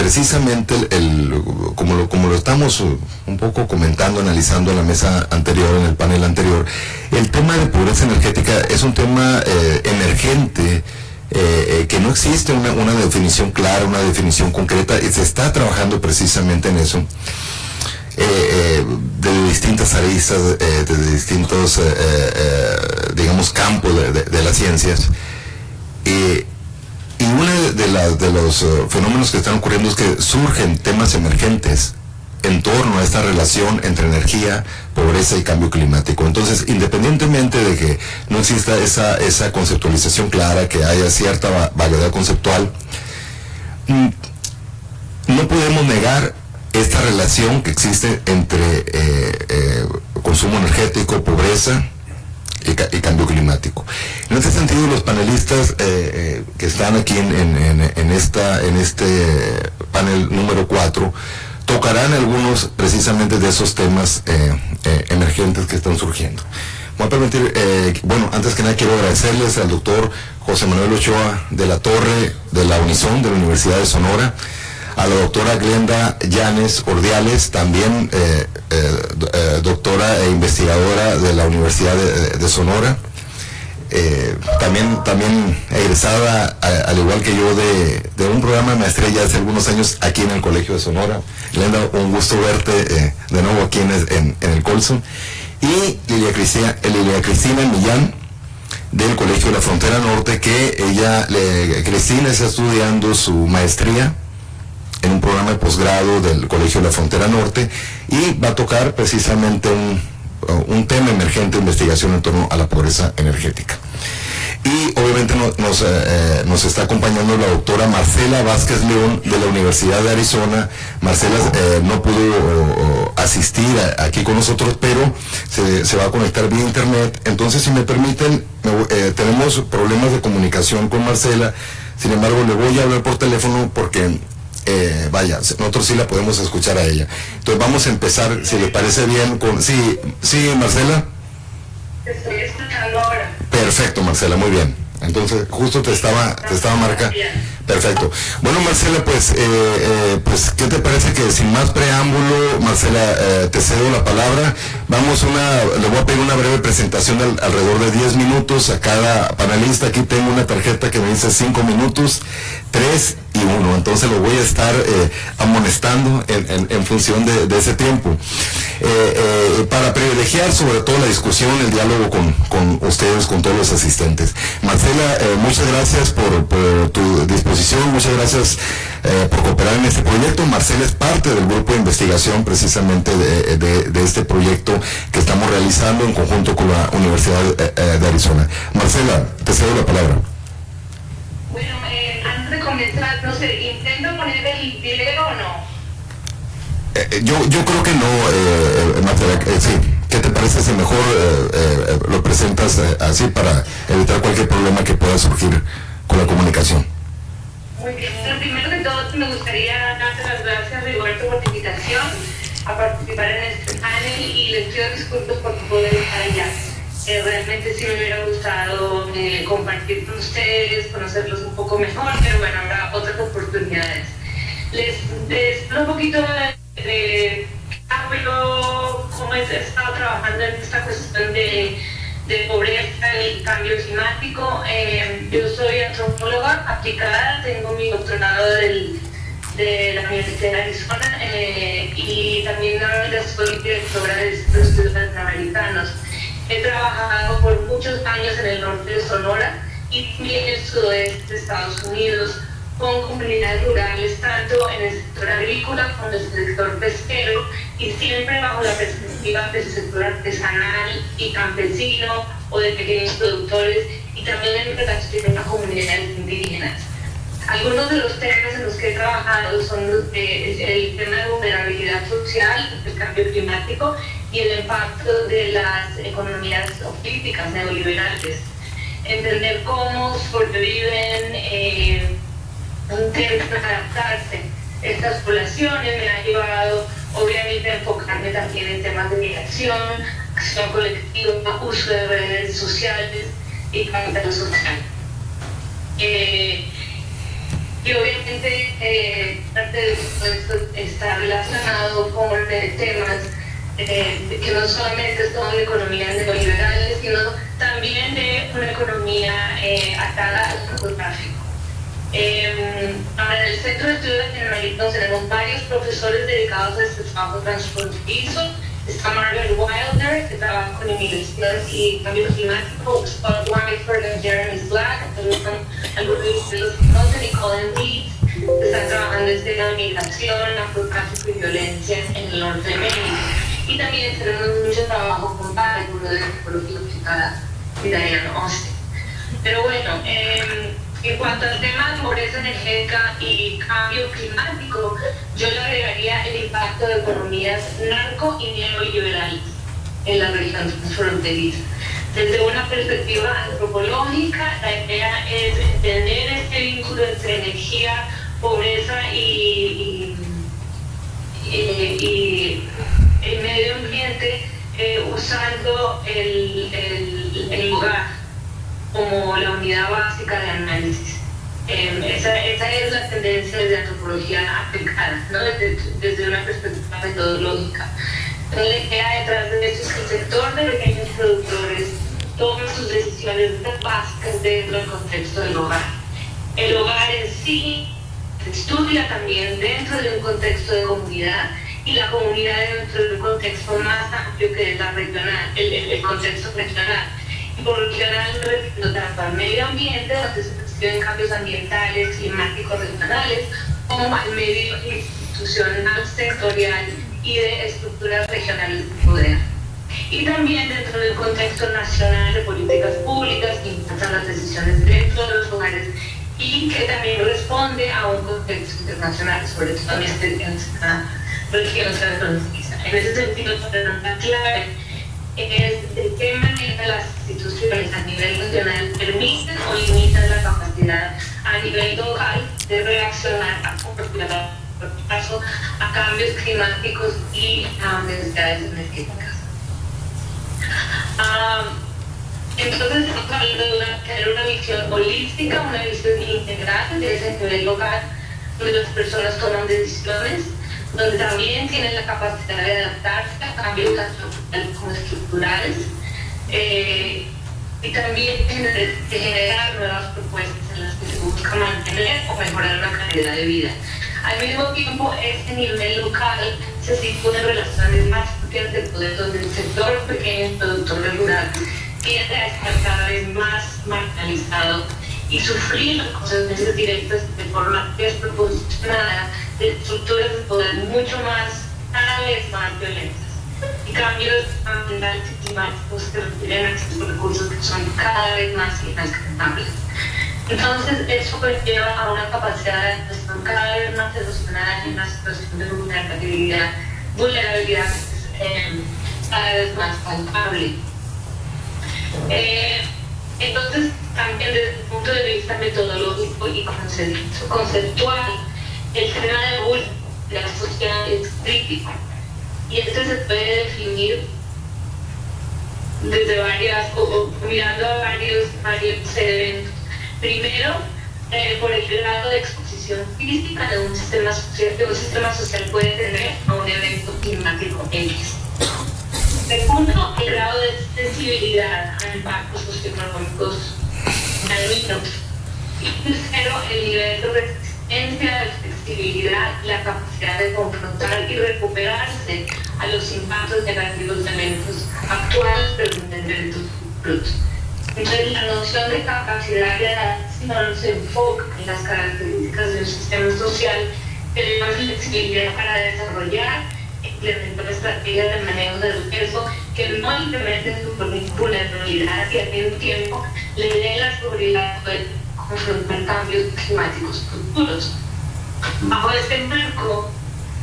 precisamente como lo estamos un poco comentando, analizando en la mesa anterior, en el panel anterior, el tema de pobreza energética es un tema emergente, que no existe una definición clara, una definición concreta, y se está trabajando precisamente en eso, de distintas aristas, de distintos, digamos, campos de las ciencias. Y uno de los fenómenos que están ocurriendo es que surgen temas emergentes en torno a esta relación entre energía, pobreza y cambio climático. Entonces, independientemente de que no exista esa conceptualización clara, que haya cierta variedad conceptual, no podemos negar esta relación que existe entre consumo energético, pobreza y cambio climático. En este sentido, los panelistas que están aquí en este panel número 4 tocarán algunos precisamente de esos temas emergentes que están surgiendo. Voy a permitir, antes que nada quiero agradecerles al doctor José Manuel Ochoa de la Torre de la Unison de la Universidad de Sonora, a la doctora Glenda Llanes Ordiales, también doctora e investigadora de la Universidad de Sonora, también egresada, al igual que yo, de un programa de maestría ya hace algunos años aquí en el Colegio de Sonora. Glenda, un gusto verte de nuevo aquí en el Colson. Y Lilia Cristina Millán, del Colegio de la Frontera Norte, que Cristina está estudiando su maestría en un programa de posgrado del Colegio de la Frontera Norte, y va a tocar precisamente un tema emergente de investigación en torno a la pobreza energética. Y obviamente nos está acompañando la doctora Marcela Vázquez León de la Universidad de Arizona. Marcela no pudo asistir aquí con nosotros, pero se va a conectar vía internet. Entonces, si me permiten, tenemos problemas de comunicación con Marcela. Sin embargo, le voy a hablar por teléfono porque nosotros sí la podemos escuchar a ella. Entonces vamos a empezar, si le parece bien, sí, Marcela. Te estoy escuchando ahora. Perfecto, Marcela, muy bien. Entonces, justo te estaba marcando. Perfecto. Bueno, Marcela, pues, ¿qué te parece que sin más preámbulo, Marcela, te cedo la palabra? Le voy a pedir una breve presentación de alrededor de 10 minutos a cada panelista. Aquí tengo una tarjeta que me dice 5 minutos, 3 y 1. Entonces lo voy a estar amonestando en función de ese tiempo. Para privilegiar sobre todo la discusión, el diálogo con ustedes, con todos los asistentes. Marcela, muchas gracias por tu disposición, muchas gracias por cooperar en este proyecto. Marcela es parte del grupo de investigación precisamente de este proyecto que estamos realizando en conjunto con la Universidad de Arizona. Marcela, te cedo la palabra. Bueno, antes de comenzar, no sé, ¿intento poner el video o no? Yo creo que no, Marcela, sí. ¿Qué te parece si mejor lo presentas así para evitar cualquier problema que pueda surgir con la comunicación? Muy bien. Lo primero que todo, me gustaría darte las gracias, Rigoberto, por tu invitación a participar en este panel, y les pido disculpas por no poder estar allá. Realmente sí me hubiera gustado compartir con ustedes, conocerlos un poco mejor, pero bueno, habrá otras oportunidades. Les un poquito de cómo he estado trabajando en esta cuestión de pobreza y cambio climático. Yo soy antropóloga aplicada, tengo mi doctorado de la Universidad de Arizona, y también soy directora de estudios latinoamericanos. He trabajado por muchos años en el norte de Sonora y también en el sudoeste de Estados Unidos, con comunidades rurales, tanto en el sector agrícola como en el sector pesquero, y siempre bajo la perspectiva del sector artesanal y campesino o de pequeños productores, y también en relación a comunidades indígenas. Algunos de los temas en los que he trabajado son el tema de vulnerabilidad social, el cambio climático y el impacto de las economías políticas neoliberales. Entender cómo sobreviven, intentan adaptarse estas poblaciones me ha llevado obviamente a enfocarme también en temas de migración, acción colectiva, uso de redes sociales y capital social. Y obviamente parte de todo esto está relacionado con temas que no solamente es toda la economía neoliberal, sino también de una economía atada al narcotráfico. Ahora, en el Centro de Estudios Latinoamericanos tenemos varios profesores dedicados a este trabajo transfronterizo. Está Margaret Wilder, que trabaja con inmigración y cambio climático, Scott Weinford y Jeremy Black, algunos de ustedes los conocen, y Colin Reed, que están trabajando desde la migración, narcotráfico y violencia en el norte de México. Y también tenemos mucho trabajo con Barry, uno de ecología aplicada, y Diane Austin. Pero bueno, en cuanto al tema de pobreza energética y cambio climático, yo le agregaría el impacto de economías narco y neoliberales en la región fronteriza. Desde una perspectiva antropológica, la idea es entender este vínculo entre energía, pobreza y el medio ambiente, usando el lugar como la unidad básica de análisis. Esa es la tendencia de antropología aplicada, ¿no? desde una perspectiva metodológica. La idea detrás de esto es que el sector de pequeños productores toma sus decisiones básicas dentro del contexto del hogar. El hogar en sí se estudia también dentro de un contexto de comunidad, y la comunidad dentro de un contexto más amplio que es la regional, el contexto regional. Y por regional me refiero tanto al medio ambiente, donde se perciben cambios ambientales, climáticos, regionales, como al medio institucional, sectorial y de estructuras regionales de poder. Y también dentro del contexto nacional de políticas públicas que impactan las decisiones dentro de los hogares y que también responde a un contexto internacional, sobre todo en esta región transfronteriza. En ese sentido, la pregunta clave es de qué manera las instituciones a nivel nacional permiten o limitan la capacidad a nivel local de reaccionar a a cambios climáticos y a necesidades energéticas. Entonces, estamos hablando de tener una visión holística, una visión integral de ese nivel local, donde las personas toman decisiones, donde también tienen la capacidad de adaptarse a cambios tanto como estructurales, y también de generar nuevas propuestas en las que se busca mantener o mejorar la calidad de vida. Al mismo tiempo, este nivel local se sitúa en relaciones más propias del poder, donde el sector pequeño productor rural tiende a estar cada vez más marginalizado y sufrir las consecuencias directas de forma desproporcionada de estructuras de poder cada vez más violentas y cambios ambientales y climáticos que requieren acceso a recursos que son cada vez más inalcanzables. Entonces, eso conlleva a una capacidad de adaptación cada vez más erosionada y una situación de vulnerabilidad cada vez más palpable. Entonces, también desde el punto de vista metodológico y conceptual, el tema de vulnerabilidad social es crítico. Y este se puede definir desde mirando a varios eventos. Primero, por el grado de exposición física de un sistema social puede tener a un evento climático X. Segundo, el grado de sensibilidad a impactos socioeconómicos dañinos. Y tercero, el nivel de resistencia, de flexibilidad y la capacidad de confrontar y recuperarse a los impactos negativos de eventos actuales, pero de eventos futuros. Entonces, la noción de capacidad de adaptación se enfoca en las características de un sistema social que le da flexibilidad para desarrollar e implementar estrategias de manejo del riesgo que no implementen su vulnerabilidad y al mismo tiempo le den la seguridad de poder confrontar cambios climáticos futuros. Bajo este marco,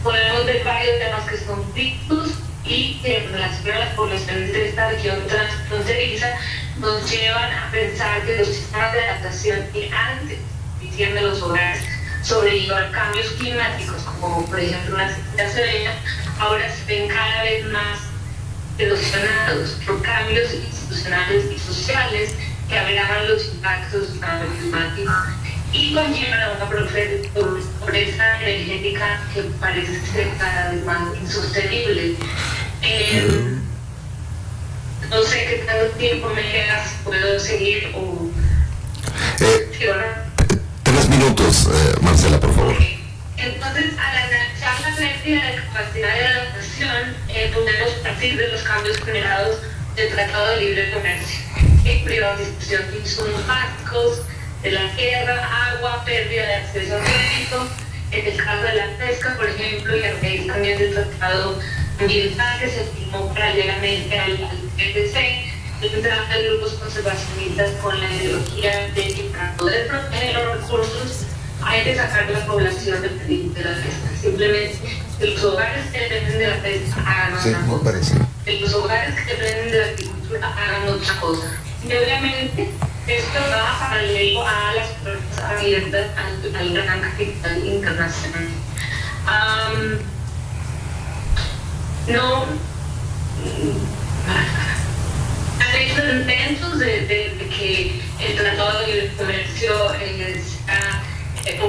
podemos ver varios temas que son críticos y que en relación a las poblaciones de esta región transfronteriza nos llevan a pensar que los sistemas de adaptación que antes hicieron de los hogares sobrellevar cambios climáticos, como por ejemplo una sequía severa, ahora se ven cada vez más erosionados por cambios institucionales y sociales que agravan los impactos del cambio climático y conllevan a una pobreza energética que parece ser cada vez más insostenible. No sé qué tanto tiempo me queda, si puedo seguir o... 3 minutos, Marcela, por favor. Entonces, al analizar la pérdida de capacidad de adaptación, podemos partir de los cambios generados del Tratado de Libre Comercio, privatización de insumos básicos, de la tierra, agua, pérdida de acceso a crédito, en el caso de la pesca, por ejemplo, y a raíz también del Tratado Ambiental que se firmó paralelamente al TPC, entrada de grupos conservacionistas con la ideología de que para poder proteger los recursos hay que sacar la población de la pesca. Simplemente que los hogares que dependen de la pesca hagan otra cosa. Que los hogares que dependen de la agricultura hagan otra cosa. Y obviamente esto va paralelo a las puertas abiertas al gran capital internacional. Hay intentos de que el Tratado de Libre Comercio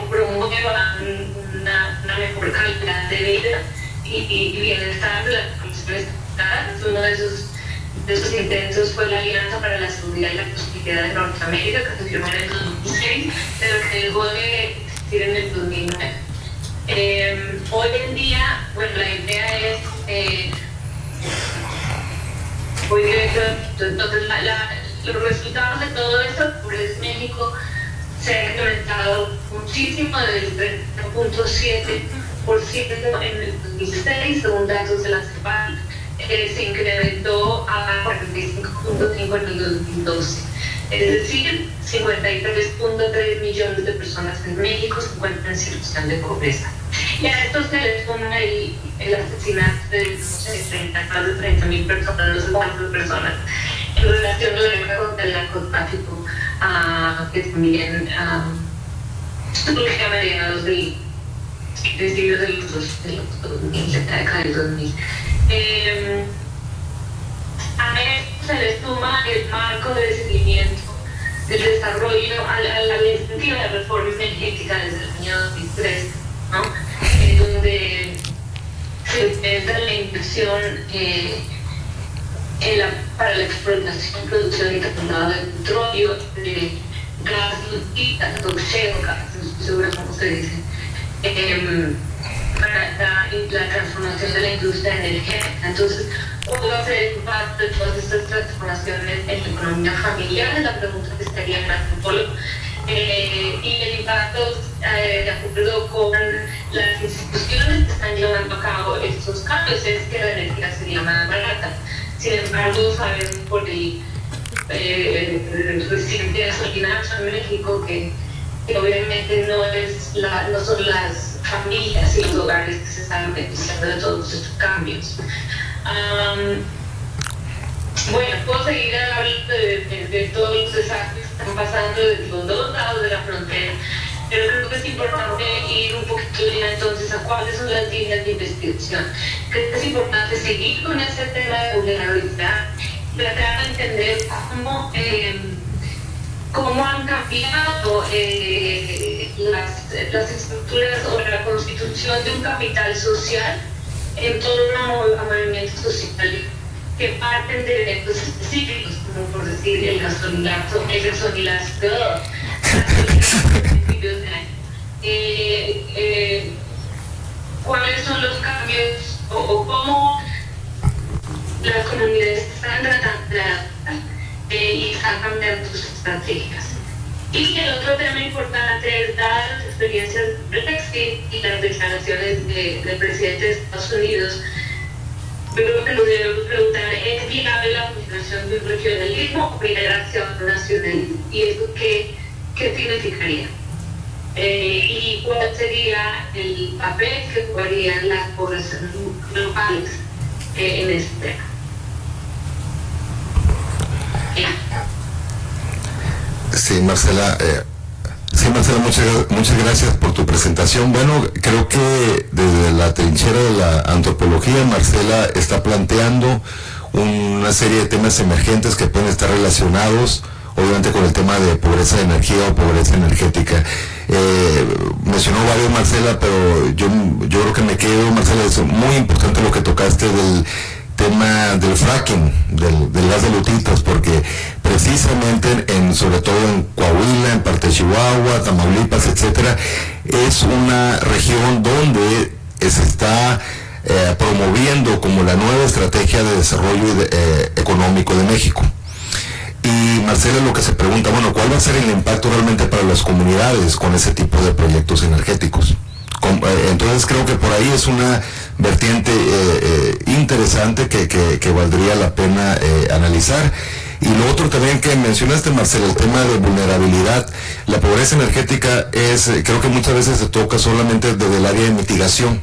promueva una mejor calidad de vida y bienestar de las poblaciones afectadas. Uno de esos intentos fue la Alianza para la Seguridad y la Prosperidad de Norteamérica, que se firmó en el 2006, pero que dejó de existir en el 2009. Hoy en día, bueno, la idea es entonces los resultados de todo esto, pues México se ha incrementado muchísimo, del 30.7% en el 2006, según datos de la CEPAL, se incrementó a 45.5% en el 2012. Es decir, 53.3 millones de personas en México se encuentran en situación de pobreza. Y a esto se le suma el asesinato de más de 30.000 personas, no sé cuántas personas, en relación a la guerra contra el narcotráfico, que también surge a mediados de los 2000, de la década del 2000. A esto se le suma el marco de seguimiento del desarrollo a la iniciativa de reforma energética desde el año 2003, ¿no? Donde se intenta la inversión para la explotación, producción y capturado de petróleo, de gas y toxeo, gas, no estoy segura cómo se dice, para la transformación de la industria energética. Entonces, ¿cómo va a ser el impacto de todas estas transformaciones en la economía familiar? Es la pregunta que estaría en el antropólogo. Y el impacto de acuerdo con las instituciones que están llevando a cabo estos cambios es que la energía sería más barata. Sin embargo, sabemos por el reciente gasolinazo en México que obviamente no son las familias y los hogares que se están beneficiando de todos estos cambios. Bueno, puedo seguir hablando de todos los desastres que están pasando desde los dos lados de la frontera, pero creo que es importante ir un poquito ya entonces a cuáles son las líneas de investigación. Creo que es importante seguir con ese tema de vulnerabilidad, tratar de entender cómo han cambiado las estructuras o la constitución de un capital social en torno a movimientos sociales que parten de eventos específicos, como por decir el gasolilazo, cuáles son los cambios o cómo las comunidades están tratando de adaptar y están cambiando sus estrategias. Y el otro tema importante es dar las experiencias del Brexit y las declaraciones del presidente de Estados Unidos. Creo que nos debemos preguntar, ¿es viable la fundación de un regionalismo o integración nacional? ¿Y eso qué significaría? ¿Y cuál sería el papel que jugarían las poblaciones globales en este tema? Sí, Marcela, muchas gracias por tu presentación. Bueno, creo que desde la trinchera de la antropología, Marcela está planteando una serie de temas emergentes que pueden estar relacionados obviamente con el tema de pobreza de energía o pobreza energética. Mencionó varios Marcela, pero yo creo que me quedo, Marcela, es muy importante lo que tocaste del tema del fracking, del gas de lutitas, porque precisamente sobre todo en Coahuila, en parte de Chihuahua, Tamaulipas, etcétera, es una región donde se está promoviendo como la nueva estrategia de desarrollo económico de México. Y Marcela, lo que se pregunta, bueno, ¿cuál va a ser el impacto realmente para las comunidades con ese tipo de proyectos energéticos? Entonces creo que por ahí es una vertiente interesante que valdría la pena analizar. Y lo otro también que mencionaste, Marcelo, el tema de vulnerabilidad. La pobreza energética creo que muchas veces se toca solamente desde el área de mitigación,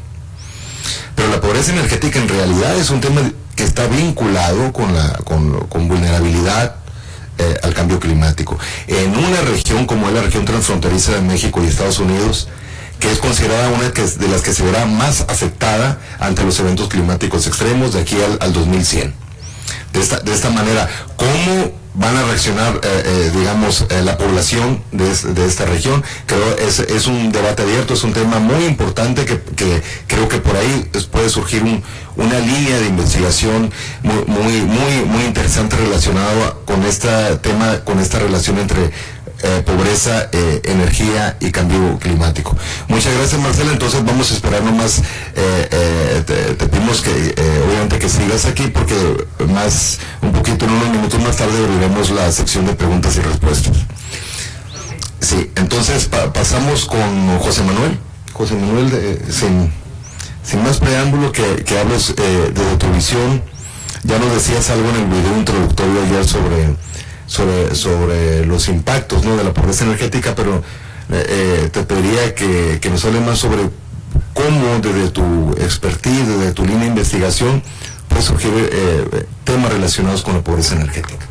pero la pobreza energética en realidad es un tema que está vinculado con vulnerabilidad al cambio climático. En una región como es la región transfronteriza de México y Estados Unidos, que es considerada una de las que se verá más afectada ante los eventos climáticos extremos de aquí al 2100. De esta manera, ¿cómo van a reaccionar, la población de esta región? Creo es un debate abierto, es un tema muy importante que creo que por ahí puede surgir una línea de investigación muy interesante relacionada con este tema, con esta relación entre pobreza, energía y cambio climático. Muchas gracias, Marcela. Entonces vamos a esperar nomás, te pedimos que obviamente que sigas aquí, porque un poquito en unos minutos más tarde abriremos la sección de preguntas y respuestas. Sí, entonces pasamos con José Manuel. José Manuel, sin más preámbulo, que hables desde tu visión. Ya nos decías algo en el video introductorio ayer sobre los impactos, ¿no?, de la pobreza energética, pero te pediría que nos hable más sobre cómo desde tu expertise, desde tu línea de investigación, puede surgir temas relacionados con la pobreza energética.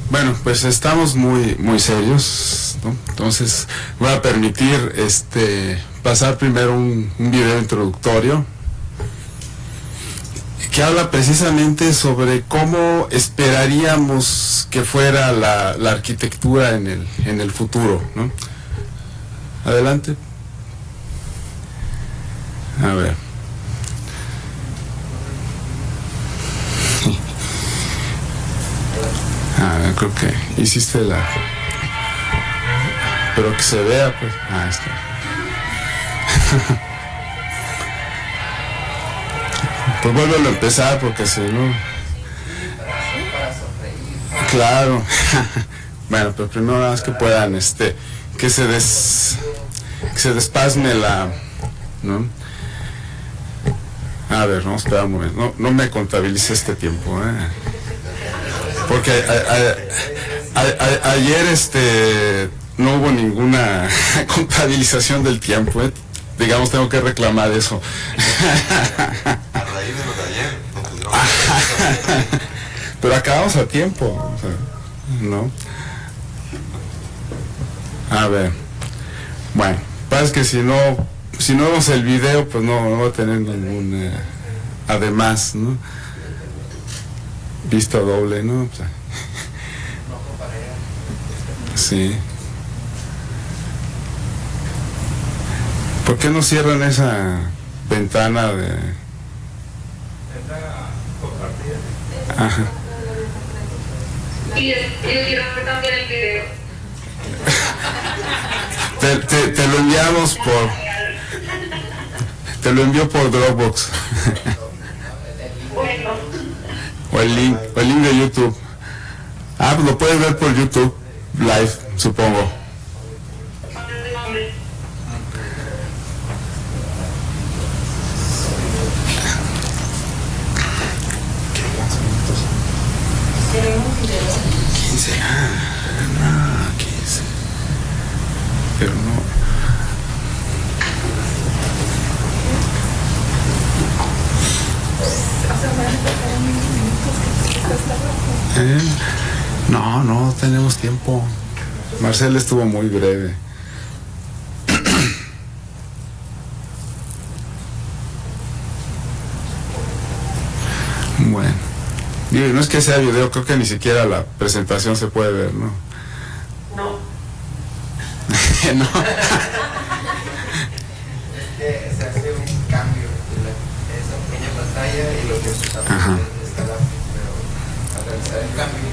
Bueno, pues estamos muy serios, ¿no? Entonces voy a permitir pasar primero un video introductorio que habla precisamente sobre cómo esperaríamos que fuera la arquitectura en el futuro, ¿no? Adelante. A ver. Creo que hiciste pero que se vea, pues. Está. Pues vuélvelo a empezar, porque si no... Claro. Bueno, pero primero nada más que puedan, que se despasme ¿no? A ver, vamos a esperar un momento. No me contabilice este tiempo, porque ayer no hubo ninguna contabilización del tiempo, digamos, tengo que reclamar eso. A raíz de lo de ayer, no pudieron. Pero acabamos a tiempo, o sea, ¿no? A ver, bueno, pasa que si no vemos el video, pues no va a tener ningún además, ¿no? Vista doble, ¿no? O sea, sí. ¿Por qué no cierran esa ventana de... Ajá. Y yo quiero ver también el video. Te lo enviamos te lo envío por Dropbox. Bueno. o el link de YouTube. Pues lo puedes ver por YouTube Live, supongo. Pero no. No tenemos tiempo. Marcel estuvo muy breve. Bueno, Digo, no es que sea video, creo que ni siquiera la presentación se puede ver, ¿no? No. No. Se hace un cambio en esa pequeña pantalla y lo que usamos es la pero al realizar el cambio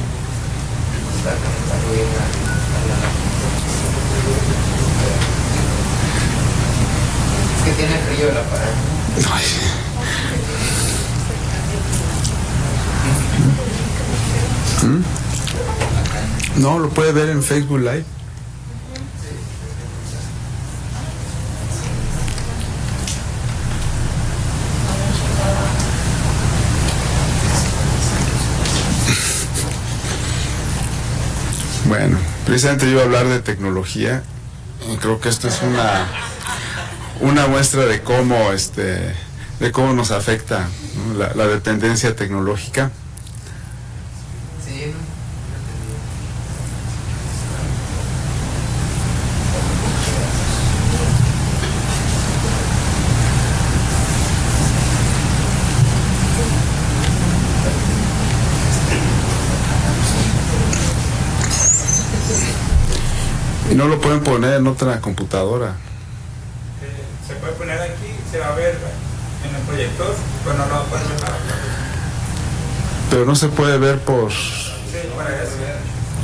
está conectado bien a la es que tiene frío el aparato. Ay. No, lo puede ver en Facebook Live. Bueno, precisamente yo iba a hablar de tecnología y creo que esto es una muestra de cómo nos afecta, ¿no? la dependencia tecnológica. Sí, ¿no? Y no lo pueden poner en otra computadora. Se puede poner aquí, se va a ver en el proyector, pero no lo va a poder ver nada. Pero no se puede ver por... Sí, para eso.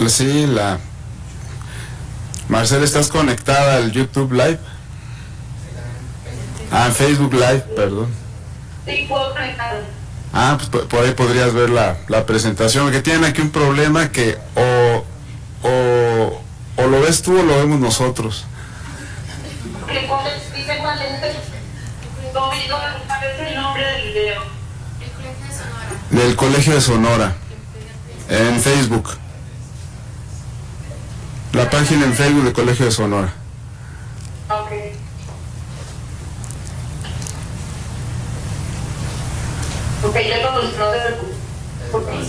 Sí, Marcela, ¿estás conectada al YouTube Live? Ah, Facebook Live, perdón. Sí, puedo conectar. Ah, pues por ahí podrías ver la presentación. Que tienen aquí un problema que o lo ves tú o lo vemos nosotros. Dice cuál es el nombre del video. Del Colegio de Sonora. En Facebook. La página en Facebook del Colegio de Sonora. Ok. Ok, ya lo busco, no te preocupes.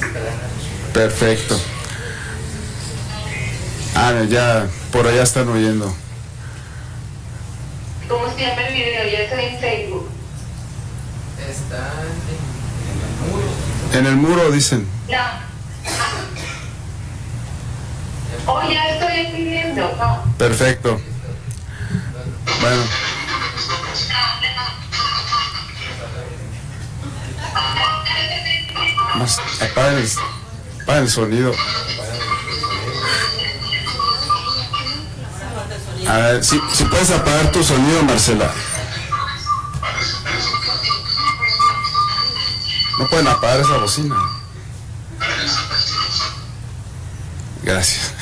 Perfecto. Ah, ya, por allá están oyendo. ¿Cómo se llama el video? Ya estoy en Facebook. Está en el muro. En el muro, dicen. Ya. Oh, ya estoy aquí viendo. No. Perfecto. Bueno. Más, apaguen el sonido. A ver, si puedes apagar tu sonido, Marcela. No pueden apagar esa bocina. Gracias.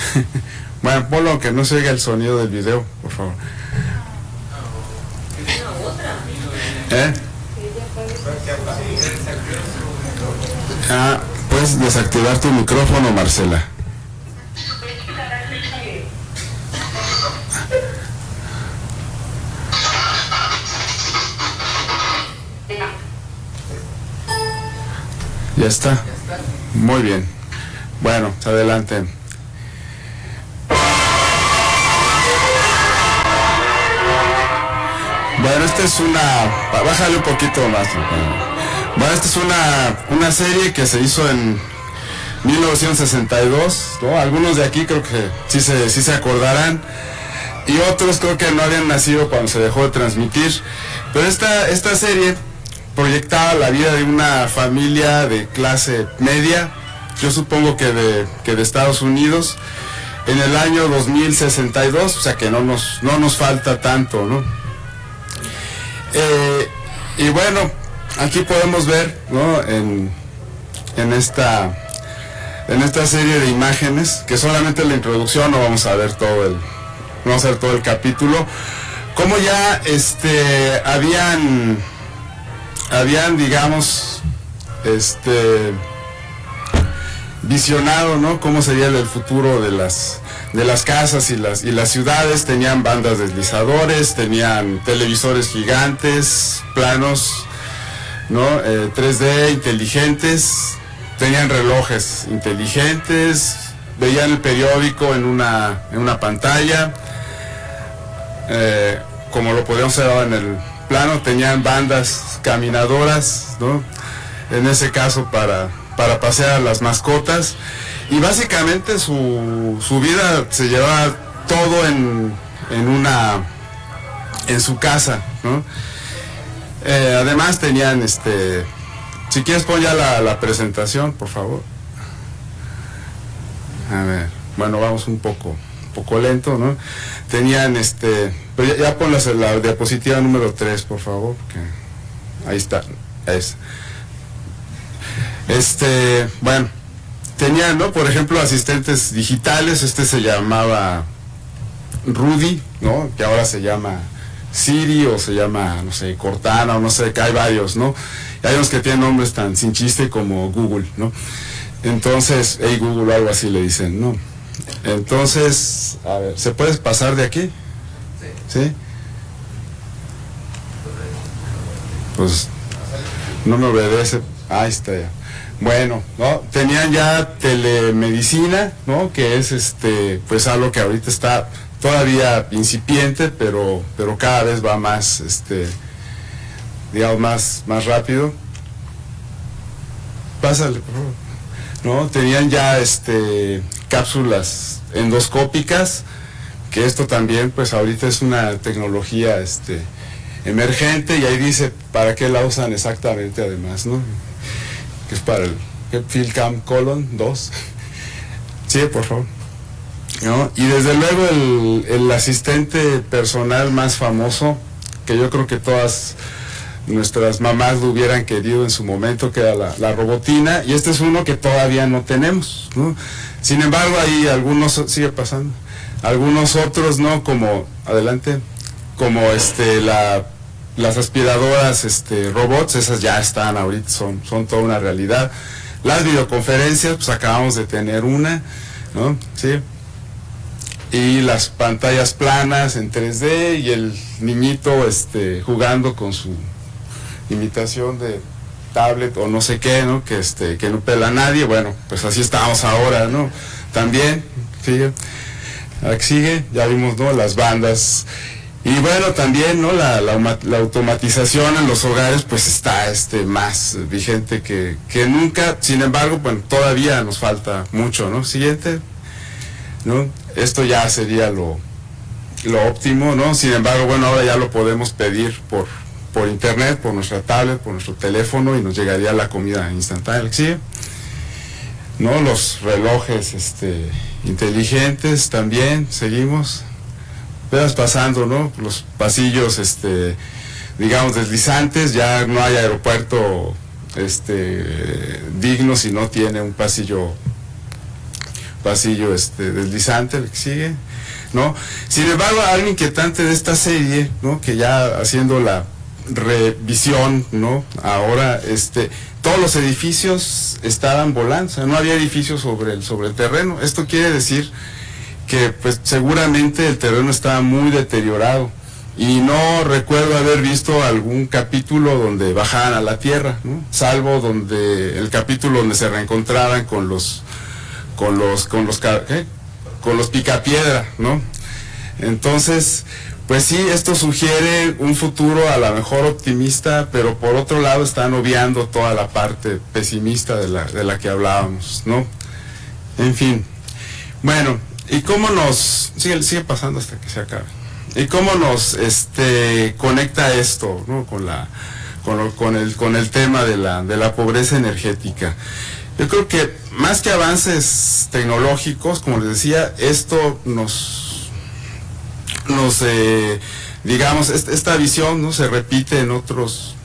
Bueno, ponlo aunque no se oiga el sonido del video, por favor. ¿Eh? Ah, puedes desactivar tu micrófono, Marcela. Ya está. Muy bien. Bueno, adelante. Bueno, esta es bájale un poquito más. Bueno, esta es una serie que se hizo en 1962, ¿no? Algunos de aquí creo que sí se acordarán, y otros creo que no habían nacido cuando se dejó de transmitir. Pero esta serie proyectaba la vida de una familia de clase media, yo supongo que de Estados Unidos, en el año 2062, o sea que no nos falta tanto, ¿no? Y bueno, aquí podemos ver, ¿no? en esta serie de imágenes, que solamente la introducción, no vamos a ver todo el capítulo, como ya habían digamos visionado, ¿no? Cómo sería el futuro de las casas y las ciudades. Tenían bandas deslizadores, tenían televisores gigantes, planos, ¿no? 3D inteligentes, tenían relojes inteligentes, veían el periódico en una pantalla, como lo podíamos ver en el plano. Tenían bandas caminadoras, ¿no? En ese caso para para pasear a las mascotas, y básicamente su vida se llevaba todo en su casa, ¿no? Además tenían, si quieres pon ya la presentación, por favor. A ver, bueno, vamos un poco lento, ¿no? Tenían, pero ya pon la diapositiva número 3, por favor, porque ahí está, bueno, tenían, ¿no? Por ejemplo, asistentes digitales. Se llamaba Rudy, ¿no? Que ahora se llama Siri, o se llama, no sé, Cortana, o no sé, que hay varios, ¿no? Y hay unos que tienen nombres tan sin chiste como Google, ¿no? Entonces, hey Google, algo así le dicen, ¿no? Entonces, a ver, ¿se puede pasar de aquí? ¿Sí? Pues no me obedece. Ahí está ya. Bueno, ¿no? Tenían ya telemedicina, ¿no? Que es pues algo que ahorita está todavía incipiente, pero cada vez va más, digamos, más rápido. Pásale, por favor. ¿No? Tenían ya cápsulas endoscópicas, que esto también pues ahorita es una tecnología emergente, y ahí dice para qué la usan exactamente, además, ¿no? Que es para el PhilCam Colon 2. Sí, por favor. ¿No? Y desde luego el asistente personal más famoso, que yo creo que todas nuestras mamás lo hubieran querido en su momento, que era la robotina, y es uno que todavía no tenemos, ¿no? Sin embargo, hay algunos, sigue pasando, algunos otros, ¿no? Como, adelante, como las aspiradoras robots, esas ya están ahorita, son toda una realidad. Las videoconferencias, pues acabamos de tener una, ¿no? Sí. Y las pantallas planas en 3D, y el niñito jugando con su imitación de tablet o no sé qué, ¿no? Que no pela a nadie. Bueno, pues así estamos ahora, ¿no? También, sigue, aquí sigue, ya vimos, ¿no? Las bandas. Y bueno, también, ¿no? La automatización en los hogares, pues está más vigente que nunca. Sin embargo, bueno, todavía nos falta mucho, ¿no? Siguiente, ¿no? Esto ya sería lo óptimo, ¿no? Sin embargo, bueno, ahora ya lo podemos pedir por internet, por nuestra tablet, por nuestro teléfono, y nos llegaría la comida instantánea. ¿Sí? ¿No? Los relojes inteligentes también, seguimos. Veas pasando, ¿no? Los pasillos, digamos, deslizantes. Ya no hay aeropuerto digno si no tiene un pasillo deslizante, el que sigue, ¿no? Sin embargo, algo inquietante de esta serie, ¿no? Que ya haciendo la revisión, ¿no? Ahora, todos los edificios estaban volando, o sea, no había edificios sobre el terreno. Esto quiere decir que, pues, seguramente el terreno estaba muy deteriorado, y no recuerdo haber visto algún capítulo donde bajaban a la tierra, ¿no? Salvo el capítulo donde se reencontraban con los picapiedra, ¿no? Entonces, pues sí, esto sugiere un futuro a lo mejor optimista, pero por otro lado están obviando toda la parte pesimista de la que hablábamos, ¿no? En fin, bueno, ¿y cómo nos sigue pasando hasta que se acabe? ¿Y cómo nos conecta esto, ¿no? con el tema de la pobreza energética? Yo creo que más que avances tecnológicos, como les decía, esto digamos, esta visión, ¿no? Se repite en otras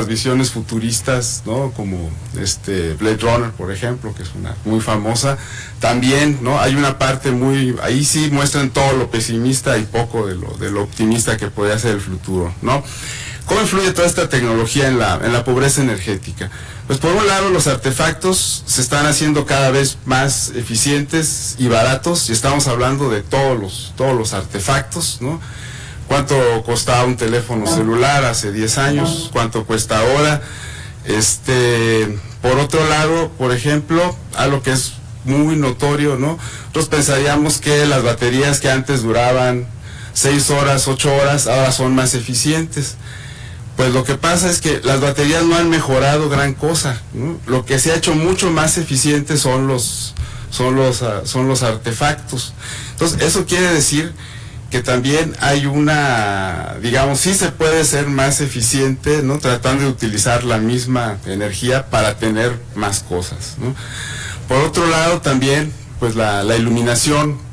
visiones futuristas, ¿no? Como Blade Runner, por ejemplo, que es una muy famosa. También, ¿no? Hay una parte ahí sí muestran todo lo pesimista y poco de lo optimista que podría ser el futuro, ¿no? ¿Cómo influye toda esta tecnología en la pobreza energética? Pues por un lado, los artefactos se están haciendo cada vez más eficientes y baratos, y estamos hablando de todos los artefactos, ¿no? ¿Cuánto costaba un teléfono celular hace 10 años? ¿Cuánto cuesta ahora? Por otro lado, por ejemplo, algo que es muy notorio, ¿no? Nosotros pensaríamos que las baterías que antes duraban 6 horas, 8 horas, ahora son más eficientes. pues lo que pasa es que las baterías no han mejorado gran cosa, ¿no? Lo que se ha hecho mucho más eficiente son los artefactos. Entonces, eso quiere decir que también hay una, digamos, sí se puede ser más eficiente, ¿no? Tratando de utilizar la misma energía para tener más cosas, ¿no? Por otro lado, también, pues la iluminación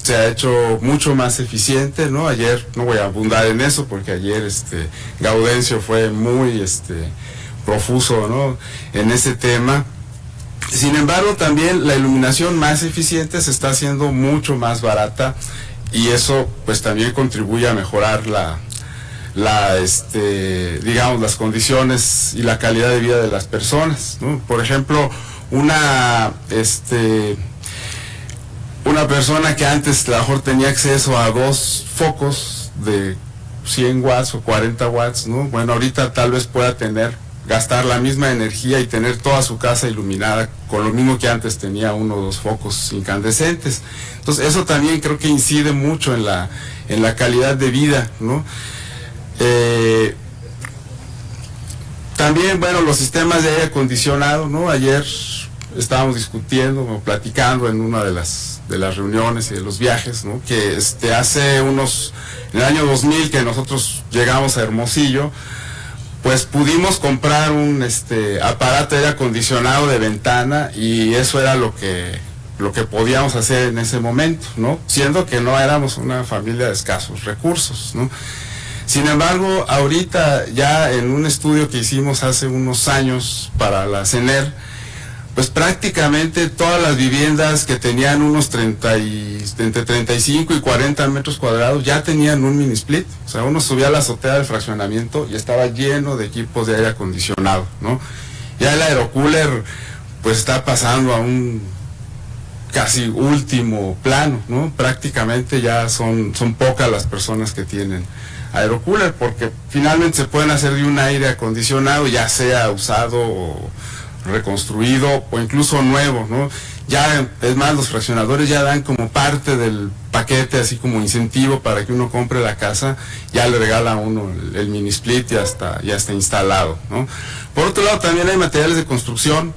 se ha hecho mucho más eficiente, ¿no? Ayer, no voy a abundar en eso, porque ayer Gaudencio fue muy profuso, ¿no? En ese tema. Sin embargo, también la iluminación más eficiente se está haciendo mucho más barata, y eso pues también contribuye a mejorar digamos, las condiciones y la calidad de vida de las personas, ¿no? Por ejemplo, una persona que antes a lo mejor tenía acceso a 2 focos de 100 watts o 40 watts, ¿no? Bueno, ahorita tal vez pueda gastar la misma energía y tener toda su casa iluminada con lo mismo que antes tenía 1 o 2 focos incandescentes. Entonces eso también creo que incide mucho en la calidad de vida, ¿no? También, bueno, los sistemas de aire acondicionado, ¿no? Ayer estábamos discutiendo o platicando en una de las reuniones y de los viajes, ¿no? Que en el año 2000 que nosotros llegamos a Hermosillo, pues pudimos comprar un aparato de aire acondicionado de ventana, y eso era lo que podíamos hacer en ese momento, ¿no? Siendo que no éramos una familia de escasos recursos, ¿no? Sin embargo, ahorita ya en un estudio que hicimos hace unos años para la CENER, pues prácticamente todas las viviendas que tenían entre 35 y 40 metros cuadrados ya tenían un mini split. O sea, uno subía a la azotea del fraccionamiento y estaba lleno de equipos de aire acondicionado, ¿no? Ya el aerocooler pues está pasando a un casi último plano, ¿no? Prácticamente ya son pocas las personas que tienen aerocooler, porque finalmente se pueden hacer de un aire acondicionado, ya sea usado o reconstruido o incluso nuevo, ¿no? Ya, es más, los fraccionadores ya dan como parte del paquete, así como incentivo para que uno compre la casa, ya le regala a uno el mini split y ya está instalado, ¿no? Por otro lado, también hay materiales de construcción,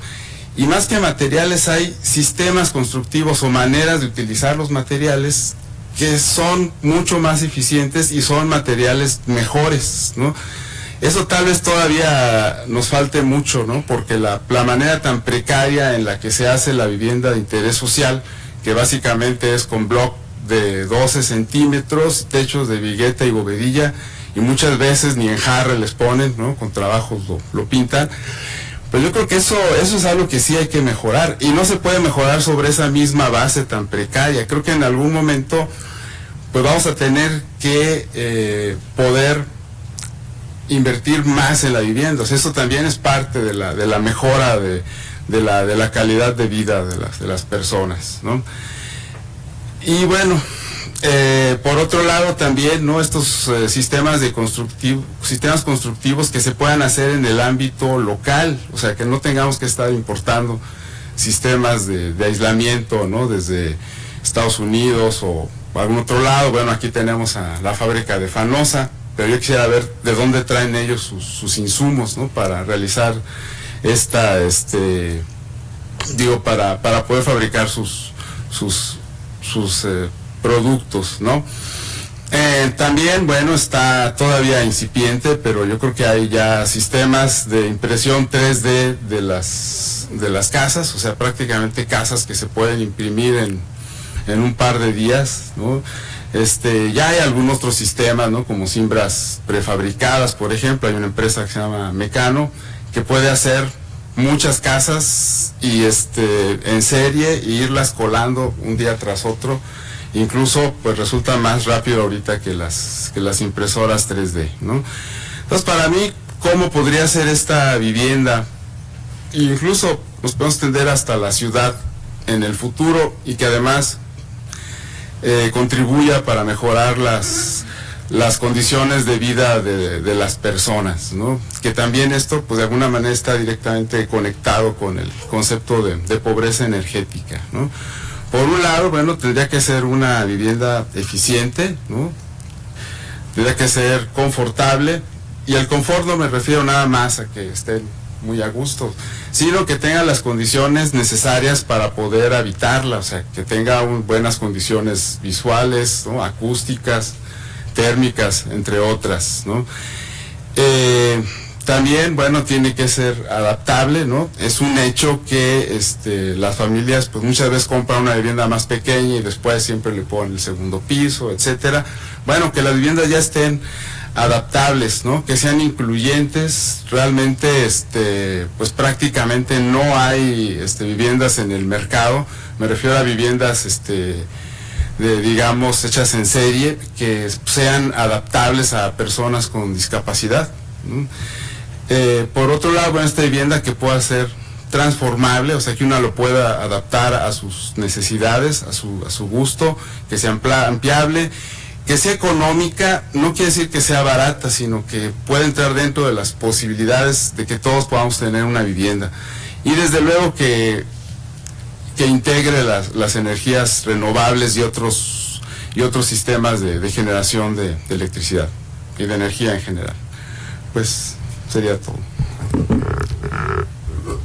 y más que materiales hay sistemas constructivos o maneras de utilizar los materiales que son mucho más eficientes y son materiales mejores, ¿no? Eso tal vez todavía nos falte mucho, ¿no? Porque la manera tan precaria en la que se hace la vivienda de interés social, que básicamente es con bloc de 12 centímetros, techos de vigueta y bovedilla, y muchas veces ni enjarre les ponen, ¿no? Con trabajos lo pintan. Pues yo creo que eso es algo que sí hay que mejorar, y no se puede mejorar sobre esa misma base tan precaria. Creo que en algún momento pues vamos a tener que poder invertir más en la vivienda. O sea, eso también es parte de la mejora de la calidad de vida de las personas, ¿no? Y bueno, por otro lado también, ¿no? Estos sistemas constructivos que se puedan hacer en el ámbito local, o sea, que no tengamos que estar importando sistemas de aislamiento, ¿no? Desde Estados Unidos o algún otro lado. Bueno, aquí tenemos a la fábrica de Fanosa, pero yo quisiera ver de dónde traen ellos sus insumos, ¿no? Para realizar para poder fabricar sus productos, ¿no? También, bueno, está todavía incipiente, pero yo creo que hay ya sistemas de impresión 3D de las casas, o sea, prácticamente casas que se pueden imprimir en un par de días, ¿no? Ya hay algún otro sistema, ¿no? Como cimbras prefabricadas, por ejemplo. Hay una empresa que se llama Mecano, que puede hacer muchas casas y en serie e irlas colando un día tras otro. Incluso pues resulta más rápido ahorita que las impresoras 3D, ¿no? Entonces, para mí, ¿cómo podría ser esta vivienda? Incluso nos podemos extender hasta la ciudad en el futuro, y que además contribuya para mejorar las condiciones de vida de las personas, ¿no? Que también esto, pues de alguna manera está directamente conectado con el concepto de pobreza energética, ¿no? Por un lado, bueno, tendría que ser una vivienda eficiente, ¿no? Tendría que ser confortable, Y el confort no me refiero nada más a que estén muy a gusto, sino que tenga las condiciones necesarias para poder habitarla, o sea, que tenga buenas condiciones visuales, ¿no? Acústicas, térmicas, entre otras, ¿no? También, bueno, tiene que ser adaptable, ¿no? Es un hecho que las familias pues muchas veces compran una vivienda más pequeña y después siempre le ponen el segundo piso, etcétera. Bueno, que las viviendas ya estén adaptables, ¿no? Que sean incluyentes. Realmente pues prácticamente no hay viviendas en el mercado. Me refiero a viviendas digamos hechas en serie, que sean adaptables a personas con discapacidad, ¿no? Por otro lado, bueno, esta vivienda que pueda ser transformable, o sea, que uno lo pueda adaptar a sus necesidades, a su gusto, que sea ampliable, que sea económica. No quiere decir que sea barata, sino que pueda entrar dentro de las posibilidades de que todos podamos tener una vivienda. Y desde luego que integre las energías renovables y otros sistemas de generación de electricidad y de energía en general. Pues sería todo.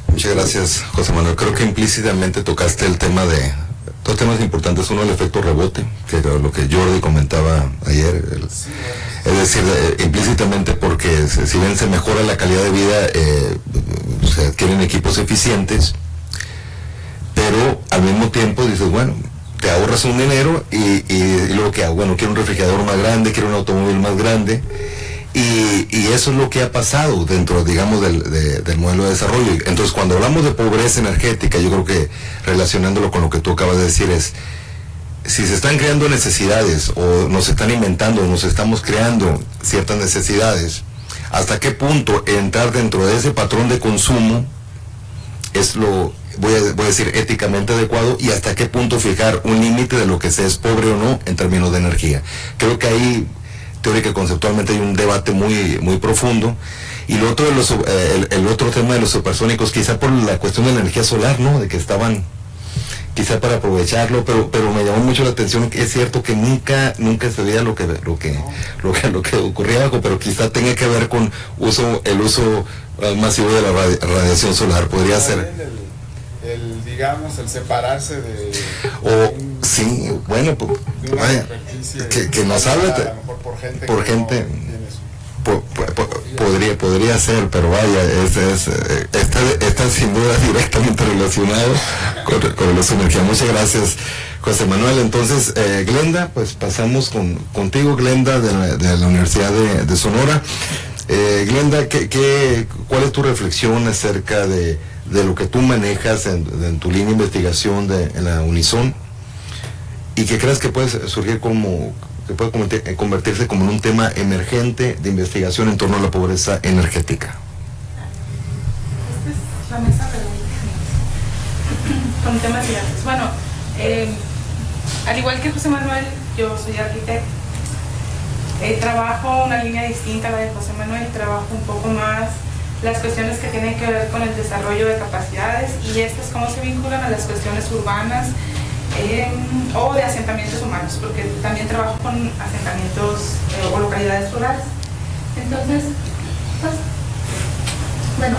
Muchas gracias, José Manuel. Creo que implícitamente tocaste el tema de dos temas importantes. Uno, el efecto rebote, que era lo que Jordi comentaba ayer. Es decir, implícitamente, porque si bien se mejora la calidad de vida, se adquieren equipos eficientes, pero al mismo tiempo dices, bueno, te ahorras un dinero y luego que hago, bueno, quiero un refrigerador más grande, quiero un automóvil más grande. Y eso es lo que ha pasado dentro, digamos, del modelo de desarrollo. Entonces, cuando hablamos de pobreza energética, yo creo que relacionándolo con lo que tú acabas de decir es, si se están creando necesidades o nos están inventando, nos estamos creando ciertas necesidades, ¿hasta qué punto entrar dentro de ese patrón de consumo es lo, voy a decir, éticamente adecuado, y hasta qué punto fijar un límite de lo que se es pobre o no en términos de energía? Creo que ahí teórica y conceptualmente hay un debate muy profundo. Y lo otro el otro tema de los supersónicos, quizá por la cuestión de la energía solar, ¿no? De que estaban quizá para aprovecharlo, pero me llamó mucho la atención que es cierto que nunca se veía lo que ocurría abajo, pero quizá tenga que ver con el uso masivo de la radiación solar. Podría ser digamos, el separarse de sí, bueno, pues, vaya, que nos habla por gente podría ser, pero vaya, está sin duda directamente relacionado con el uso de energía. Muchas gracias, José Manuel. Entonces, Glenda, pues pasamos contigo, Glenda, de la Universidad de Sonora. Glenda, ¿cuál es tu reflexión acerca de lo que tú manejas en tu línea de investigación en la Unison, y que crees que puede surgir que puede convertirse como en un tema emergente de investigación en torno a la pobreza energética? Esta es la mesa con temas diversos. Bueno, al igual que José Manuel, yo soy arquitecto. Trabajo una línea distinta a la de José Manuel, trabajo un poco más las cuestiones que tienen que ver con el desarrollo de capacidades, y estas cómo se vinculan a las cuestiones urbanas o de asentamientos humanos, porque también trabajo con asentamientos o localidades rurales. Entonces, pues, bueno,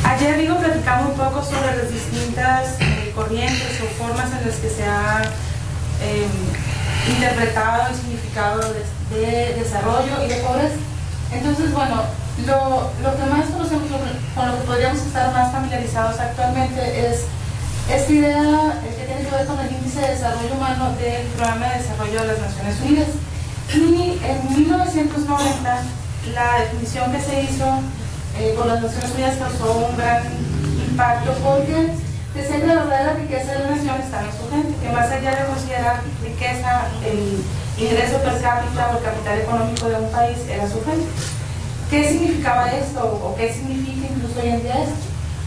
ayer platicamos un poco sobre las distintas corrientes o formas en las que se ha interpretado el significado de desarrollo y de pobreza. Entonces, bueno, lo que más conocemos, con lo que podríamos estar más familiarizados actualmente, es esta idea que tiene que ver con el índice de desarrollo humano del Programa de Desarrollo de las Naciones Unidas. Y en 1990, la definición que se hizo por las Naciones Unidas causó un gran impacto, porque decía que la verdadera riqueza de la nación está en su gente, que más allá de considerar riqueza el ingreso per cápita o el capital económico de un país, era su gente. ¿Qué significaba esto o qué significa incluso hoy en día esto?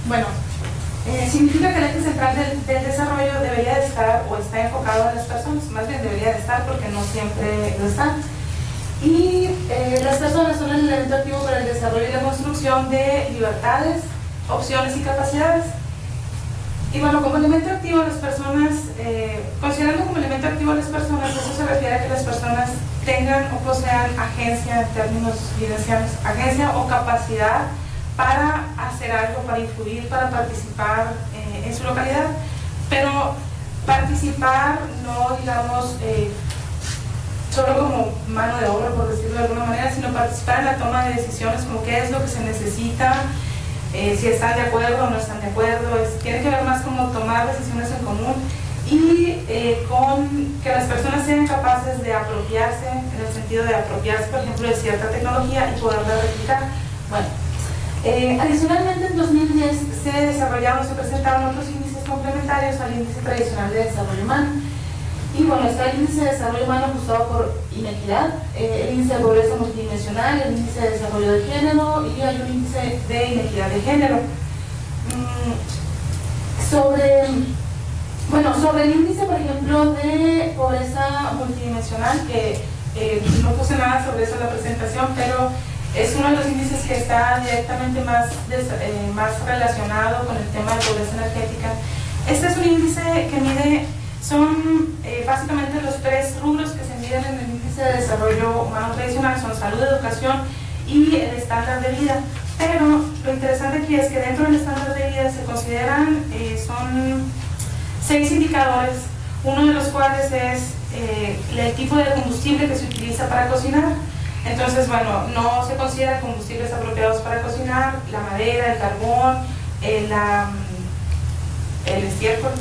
Bueno, significa que el eje central del desarrollo debería de estar o está enfocado en las personas, más bien debería de estar, porque no siempre lo están. Y las personas son el elemento activo para el desarrollo y la construcción de libertades, opciones y capacidades. Y bueno, como elemento activo las personas, considerando como elemento activo a las personas, eso se refiere a que las personas tengan o posean agencia, en términos vivenciales, agencia o capacidad para hacer algo, para influir, para participar en su localidad, pero participar no, digamos, solo como mano de obra, por decirlo de alguna manera, sino participar en la toma de decisiones, como qué es lo que se necesita, si están de acuerdo o no están de acuerdo. Tiene que ver más como tomar decisiones en común y con que las personas sean capaces de apropiarse, en el sentido de apropiarse, por ejemplo, de cierta tecnología y poderla replicar. Bueno, adicionalmente en 2010 se desarrollaron, se presentaron otros índices complementarios al índice tradicional de desarrollo humano. Y bueno, está el índice de desarrollo humano ajustado por inequidad, el índice de pobreza multidimensional, el índice de desarrollo de género y hay un índice de inequidad de género. Sobre el índice, por ejemplo, de pobreza multidimensional, que no puse nada sobre eso en la presentación, pero es uno de los índices que está directamente más relacionado con el tema de pobreza energética. Este es un índice que mide, son básicamente los 3 rubros que se miden en el índice de desarrollo humano tradicional, son salud, educación y el estándar de vida. Pero lo interesante aquí es que dentro del estándar de vida se consideran, son 6 indicadores, uno de los cuales es el tipo de combustible que se utiliza para cocinar. Entonces, bueno, no se consideran combustibles apropiados para cocinar, la madera, el carbón, el estiércol.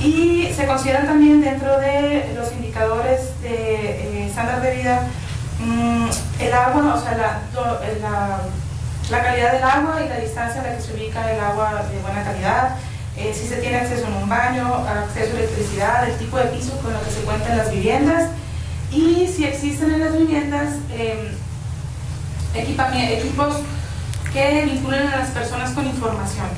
Y se consideran también dentro de los indicadores de estándar de vida el agua, o sea, la calidad del agua y la distancia a la que se ubica el agua de buena calidad, si se tiene acceso en un baño, acceso a electricidad, el tipo de piso con el que se cuentan las viviendas y si existen en las viviendas equipos que vinculen a las personas con información,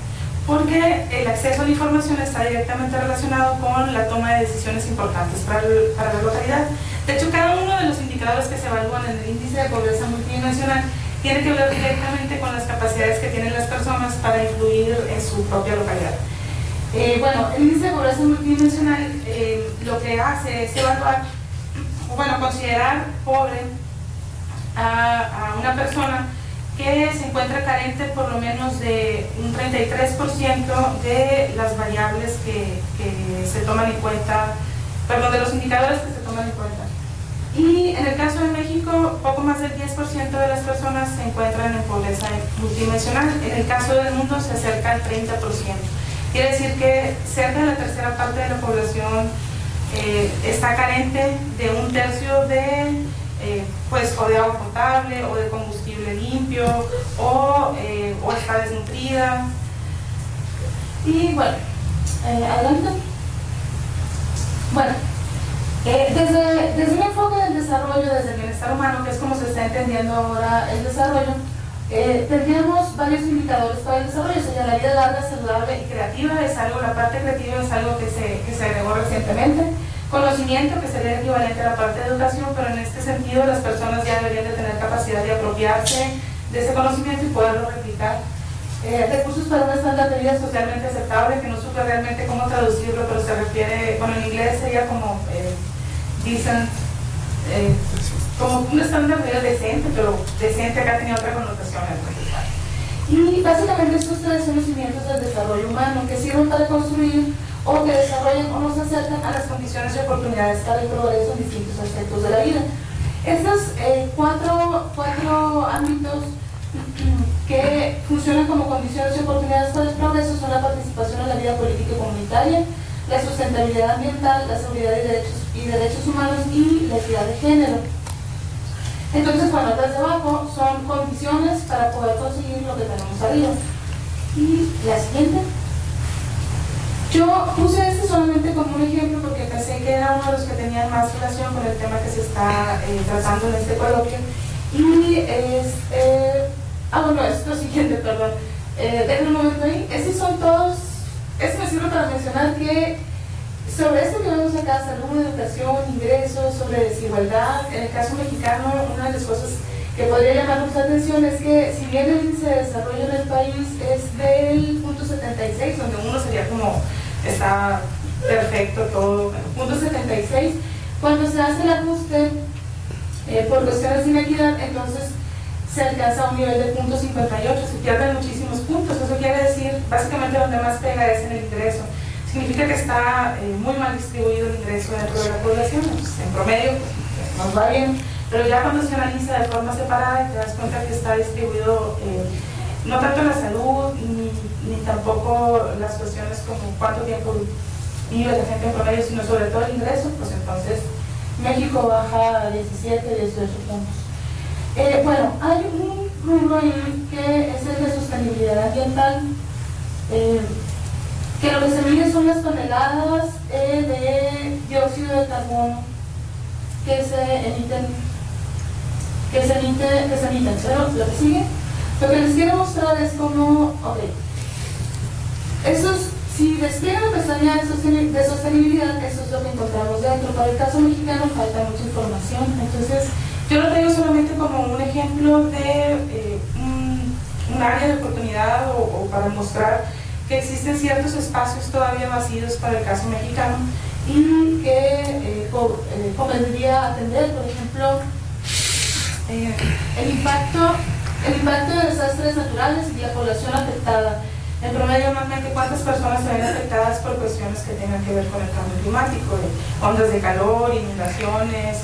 porque el acceso a la información está directamente relacionado con la toma de decisiones importantes para la localidad. De hecho, cada uno de los indicadores que se evalúan en el índice de pobreza multidimensional tiene que ver directamente con las capacidades que tienen las personas para influir en su propia localidad. Bueno, el índice de pobreza multidimensional lo que hace es evaluar, considerar pobre a una persona que se encuentra carente por lo menos de un 33% de las variables que se toman en cuenta, perdón, de los indicadores que se toman en cuenta. Y en el caso de México, poco más del 10% de las personas se encuentran en pobreza multidimensional. En el caso del mundo se acerca al 30%. Quiere decir que cerca de la tercera parte de la población está carente de un tercio de o de agua potable o de combustible limpio o está desnutrida. Y bueno, adelante. Bueno, desde un enfoque del desarrollo, desde el bienestar humano, que es como se está entendiendo ahora el desarrollo, tendríamos varios indicadores para el desarrollo. O sea, la vida larga, saludable y creativa es algo, la parte creativa es algo que se agregó recientemente. Conocimiento, que sería equivalente a la parte de educación, pero en este sentido las personas ya deberían de tener capacidad de apropiarse de ese conocimiento y poderlo replicar. Recursos para un estándar de vida socialmente aceptable, que no supe realmente cómo traducirlo, pero se refiere, bueno, en inglés sería como decent, como un estándar de vida decente, pero decente acá tenía otra connotación. Y básicamente estos 3 son los cimientos del desarrollo humano, que sirven para construir o que desarrollan o nos acercan a las condiciones y oportunidades para el progreso en distintos aspectos de la vida. Estos 4 ámbitos que funcionan como condiciones y oportunidades para el progreso son la participación en la vida política y comunitaria, la sustentabilidad ambiental, la seguridad y derechos humanos y la equidad de género. Entonces, bueno, desde abajo son condiciones para poder conseguir lo que tenemos arriba. Y la siguiente. Yo puse este solamente como un ejemplo porque pensé que era uno de los que tenían más relación con el tema que se está tratando en este coloquio. Y es lo siguiente, perdón. Déjenme un momento ahí. Estos son todos, esto me sirve para mencionar que sobre esto que vemos acá, salud, educación, ingresos, sobre desigualdad, en el caso mexicano, una de las cosas que podría llamarnos la atención es que si bien el índice de desarrollo en el país es del punto 76, donde uno sería como está perfecto todo, punto 76, cuando se hace el ajuste por cuestiones de inequidad, entonces se alcanza un nivel de 0.58, se pierden muchísimos puntos. Eso quiere decir, básicamente donde más pega es en el ingreso. Significa que está muy mal distribuido el ingreso dentro de la población. Pues, en promedio pues, nos va bien, pero ya cuando se analiza de forma separada te das cuenta que está distribuido no tanto la salud ni tampoco las cuestiones como cuánto tiempo vive la gente en promedio, sino sobre todo el ingreso. Pues entonces México baja a 17, 18 puntos. Bueno, hay un rubro ahí que es el de sostenibilidad ambiental, que lo que se mide son las toneladas de dióxido de carbono que se emiten. Pero lo que sigue, lo que les quiero mostrar es como, ok, si despliegan la pestaña de sostenibilidad, eso es lo que encontramos dentro. Para el caso mexicano falta mucha información, entonces yo lo traigo solamente como un ejemplo de un área de oportunidad o para mostrar que existen ciertos espacios todavía vacíos para el caso mexicano y que convendría atender, por ejemplo, el impacto de desastres naturales y la población afectada. En promedio, normalmente, ¿cuántas personas se ven afectadas por cuestiones que tengan que ver con el cambio climático? Ondas de calor, inundaciones,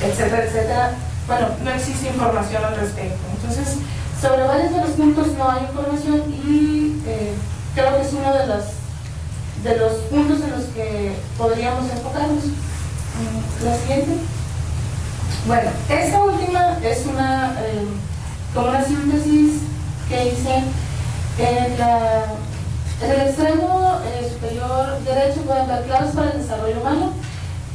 etcétera, etcétera. Bueno, no existe información al respecto. Entonces, sobre varios de los puntos no hay información y creo que es uno de los puntos en los que podríamos enfocarnos. La siguiente. Bueno, esta última es como una síntesis que hice. En el extremo superior derecho pueden ver claves para el desarrollo humano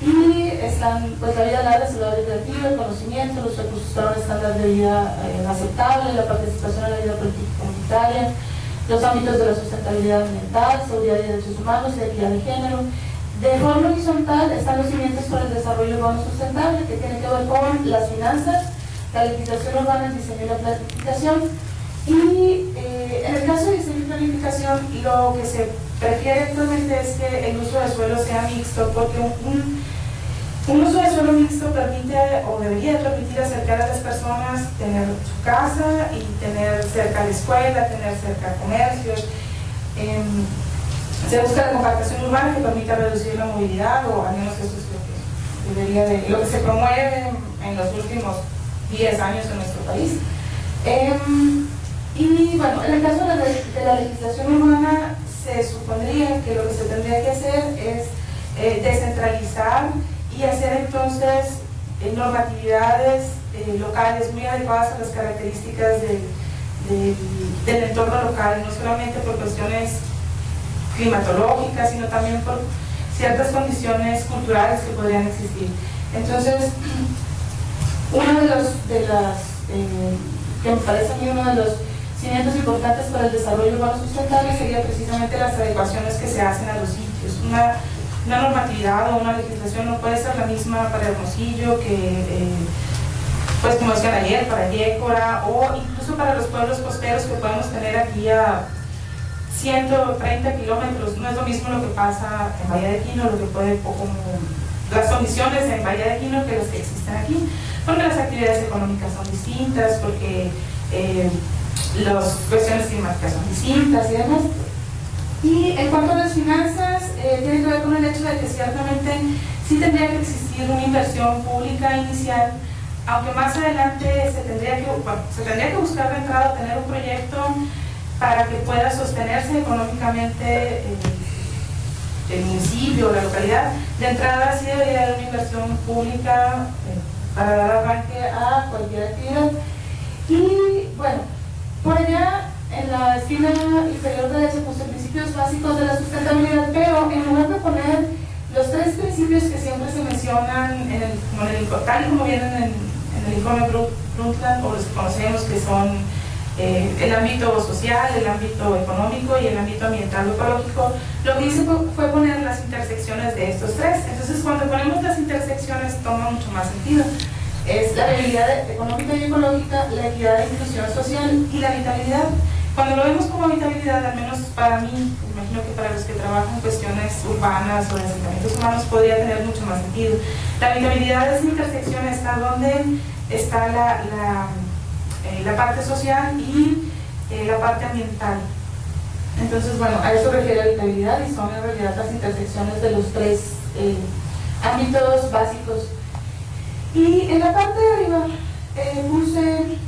y están pues la vida larga, saludable y creativa, el conocimiento, los recursos para un estándar de vida aceptable, la participación en la vida política y comunitaria, los ámbitos de la sustentabilidad ambiental, seguridad y derechos humanos y equidad de género. De forma horizontal están los cimientos para el desarrollo urbano sustentable, que tiene que ver con las finanzas, la legislación urbana, el diseño y la planificación. Y en el caso de diseño y planificación, lo que se prefiere actualmente es que el uso de suelo sea mixto, porque un uso de suelo mixto permite o debería permitir acercar a las personas, tener su casa y tener cerca la escuela, tener cerca comercios. Se busca la compactación urbana que permita reducir la movilidad, o al menos eso es lo que se promueve en los últimos 10 años en nuestro país. Y bueno, en el caso de la legislación urbana, se supondría que lo que se tendría que hacer es descentralizar y hacer entonces normatividades locales muy adecuadas a las características del entorno local, no solamente por cuestiones climatológicas, sino también por ciertas condiciones culturales que podrían existir. Entonces, una de las que me parece a mí uno de los cimientos importantes para el desarrollo urbano sustentable sería precisamente las adecuaciones que se hacen a los sitios. Una normatividad o una legislación no puede ser la misma para Hermosillo que, pues como decían ayer, para Yécora, o incluso para los pueblos costeros que podemos tener aquí a 130 kilómetros. No es lo mismo lo que pasa en Bahía de Quino, lo que puede, o como las condiciones en Bahía de Quino que las que existen aquí, porque las actividades económicas son distintas, porque las cuestiones climáticas son distintas y demás. Y en cuanto a las finanzas, tiene que ver con el hecho de que ciertamente sí tendría que existir una inversión pública inicial, aunque más adelante se tendría que buscar de entrada tener un proyecto para que pueda sostenerse económicamente el municipio o la localidad. De entrada sí debería haber una inversión pública para dar arranque a cualquier actividad. Y bueno, por allá en la esquina inferior derecha puse principios básicos de la sustentabilidad, pero en lugar de poner los 3 principios que siempre se mencionan tal y como vienen en el informe Brundtland, o los que conocemos, que son el ámbito social, el ámbito económico y el ámbito ambiental o ecológico, lo que hice fue poner las intersecciones de estos 3. Entonces, cuando ponemos las intersecciones toma mucho más sentido. Es la viabilidad económica y ecológica, la equidad e inclusión social y la vitalidad. Cuando lo vemos como habitabilidad, al menos para mí, imagino que para los que trabajan en cuestiones urbanas o de asentamientos humanos podría tener mucho más sentido. La habitabilidad es la intersección, está donde está la parte social y la parte ambiental. Entonces, bueno, a eso refiere habitabilidad y son en realidad las intersecciones de los tres ámbitos básicos. Y en la parte de arriba puse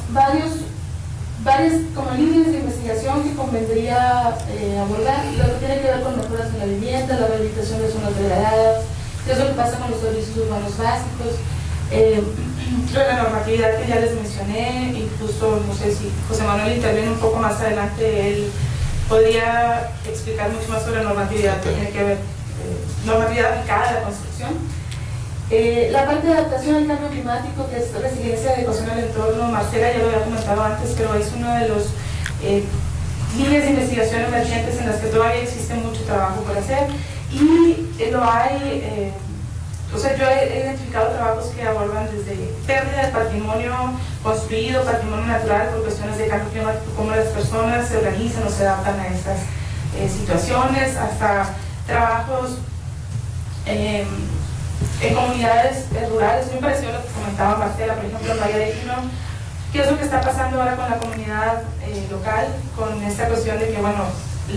varias como líneas de investigación que convendría abordar, lo que tiene que ver con mejoras en la vivienda, la rehabilitación de zonas degradadas, qué es lo que pasa con los servicios urbanos básicos, la normatividad que ya les mencioné, incluso no sé si José Manuel interviene un poco más adelante, él podría explicar mucho más sobre la normatividad que tiene que ver, normatividad aplicada a la construcción. La parte de adaptación al cambio climático, que es resiliencia, adecuación al entorno, Marcela ya lo había comentado antes, pero es una de las líneas de investigación emergentes en las que todavía existe mucho trabajo por hacer y lo hay, o sea, yo he identificado trabajos que abordan desde pérdida de patrimonio construido, patrimonio natural por cuestiones de cambio climático, cómo las personas se organizan o se adaptan a estas situaciones, hasta trabajos en comunidades rurales, muy parecido a lo que comentaba Marcela, por ejemplo en Valle de Quino. ¿Qué es lo que está pasando ahora con la comunidad local? Con esta cuestión de que, bueno,